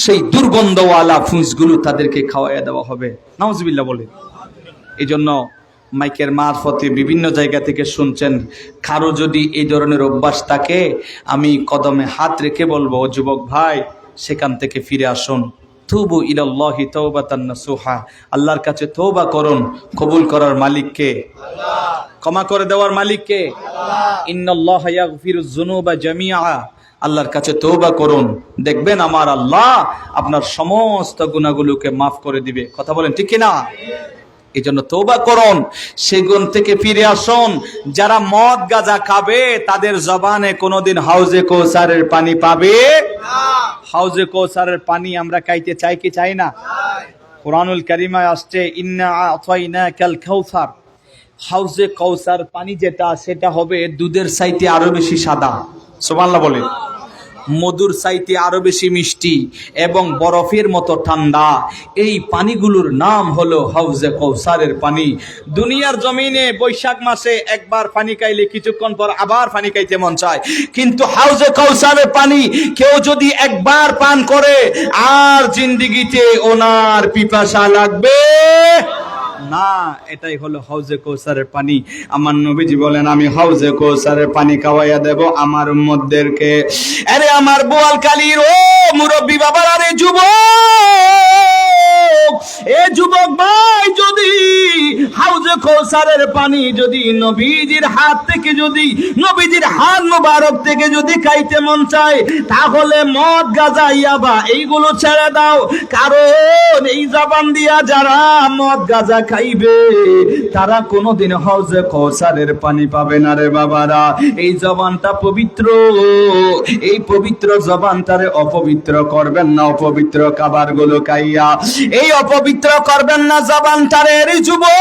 সেই দুর্গন্ধওয়ালা ফুঁসগুলো তাদেরকে খাওয়াইয়া দেওয়া হবে। নাউজুবিল্লাহ বলে। এই জন্য মাইকের মারফতে বিভিন্ন জায়গা থেকে শুনছেন, কারো যদি এই ধরনের অভ্যাস থাকে, আমি কদমে হাত রেখে বলবো, যুবক ভাই, সেখান থেকে ফিরে আসুন। তুবু ইলাল্লাহি তাওবাতান নাসুহা, আল্লাহর কাছে তওবা করুন। কবুল করার মালিককে, ক্ষমা করে দেওয়ার মালিককে। ইন্নাল্লাহা ইয়াগফিরুয যুনুবা জামিআ, আল্লাহর কাছে তওবা করুন, দেখবেন আমার আল্লাহ আপনার সমস্ত গুনাহগুলোকে মাফ করে দিবে। কথা বলেন ঠিক কিনা? এই জন্য তওবা করুন, সেগুন থেকে ফিরে আসুন। যারা মদ গাঁজা খাবে তাদের জবানে কোনোদিন হাউজে কৌসারের পানি পাবে না। হাউজে কৌসারের পানি আমরা খাইতে চাই কি চাই না? কোরআনুল কারীমায় আসছে, ইন্না আতাইনাকাল কাউসার। হাউজে কৌসার পানি যেটা, সেটা হবে দুধের চাইতে আরো বেশি সাদা। সুবহানাল্লাহ বলেন। মধুর চাইতে আরো বেশি মিষ্টি এবং বরফের মতো ঠান্ডা। এই পানিগুলোর নাম হলো হাউজে কৌসারের পানি। দুনিয়ার জমিনে বৈশাখ মাসে একবার পানি খাইলে কিছুক্ষণ পর আবার পানি খাইতে মন চায়, কিন্তু হাউজে কৌসারের পানি কেউ যদি একবার পান করে আর জিন্দেগিতে ওনার পিপাসা লাগবে না। এটাই হলো হাউজে কৌসারের পানি। আমার নবীজি বলেন, আমি হাউজে কৌসারের পানি খাওয়াইয়া দেব আমার উম্মতদেরকে। আরে আমার বোয়ালখালীর ও মুরব্বী বাবার, আরে যুবক ভাই, যদি হাউজে কৌসারের পানি যদি নবীজির হাত থেকে, যদি নবীজির হাত মোবারক থেকে যদি খাইতে মন চায়, তাহলে মদ গাঁজা ইয়াবা এইগুলো ছেড়ে দাও। কারণ এই জবান দিয়া যারা মদ গাঁজা খাইবে তারা কোনোদিন হাউজে কৌসারের পানি পাবে না রে বাবারা। এই জবানটা পবিত্র, এই পবিত্র জবানটারে অপবিত্র করবেন না অপবিত্র খাবার গুলো খাইয়া। এই অপবিত্র করবেন না জবানটারে রে যুবক।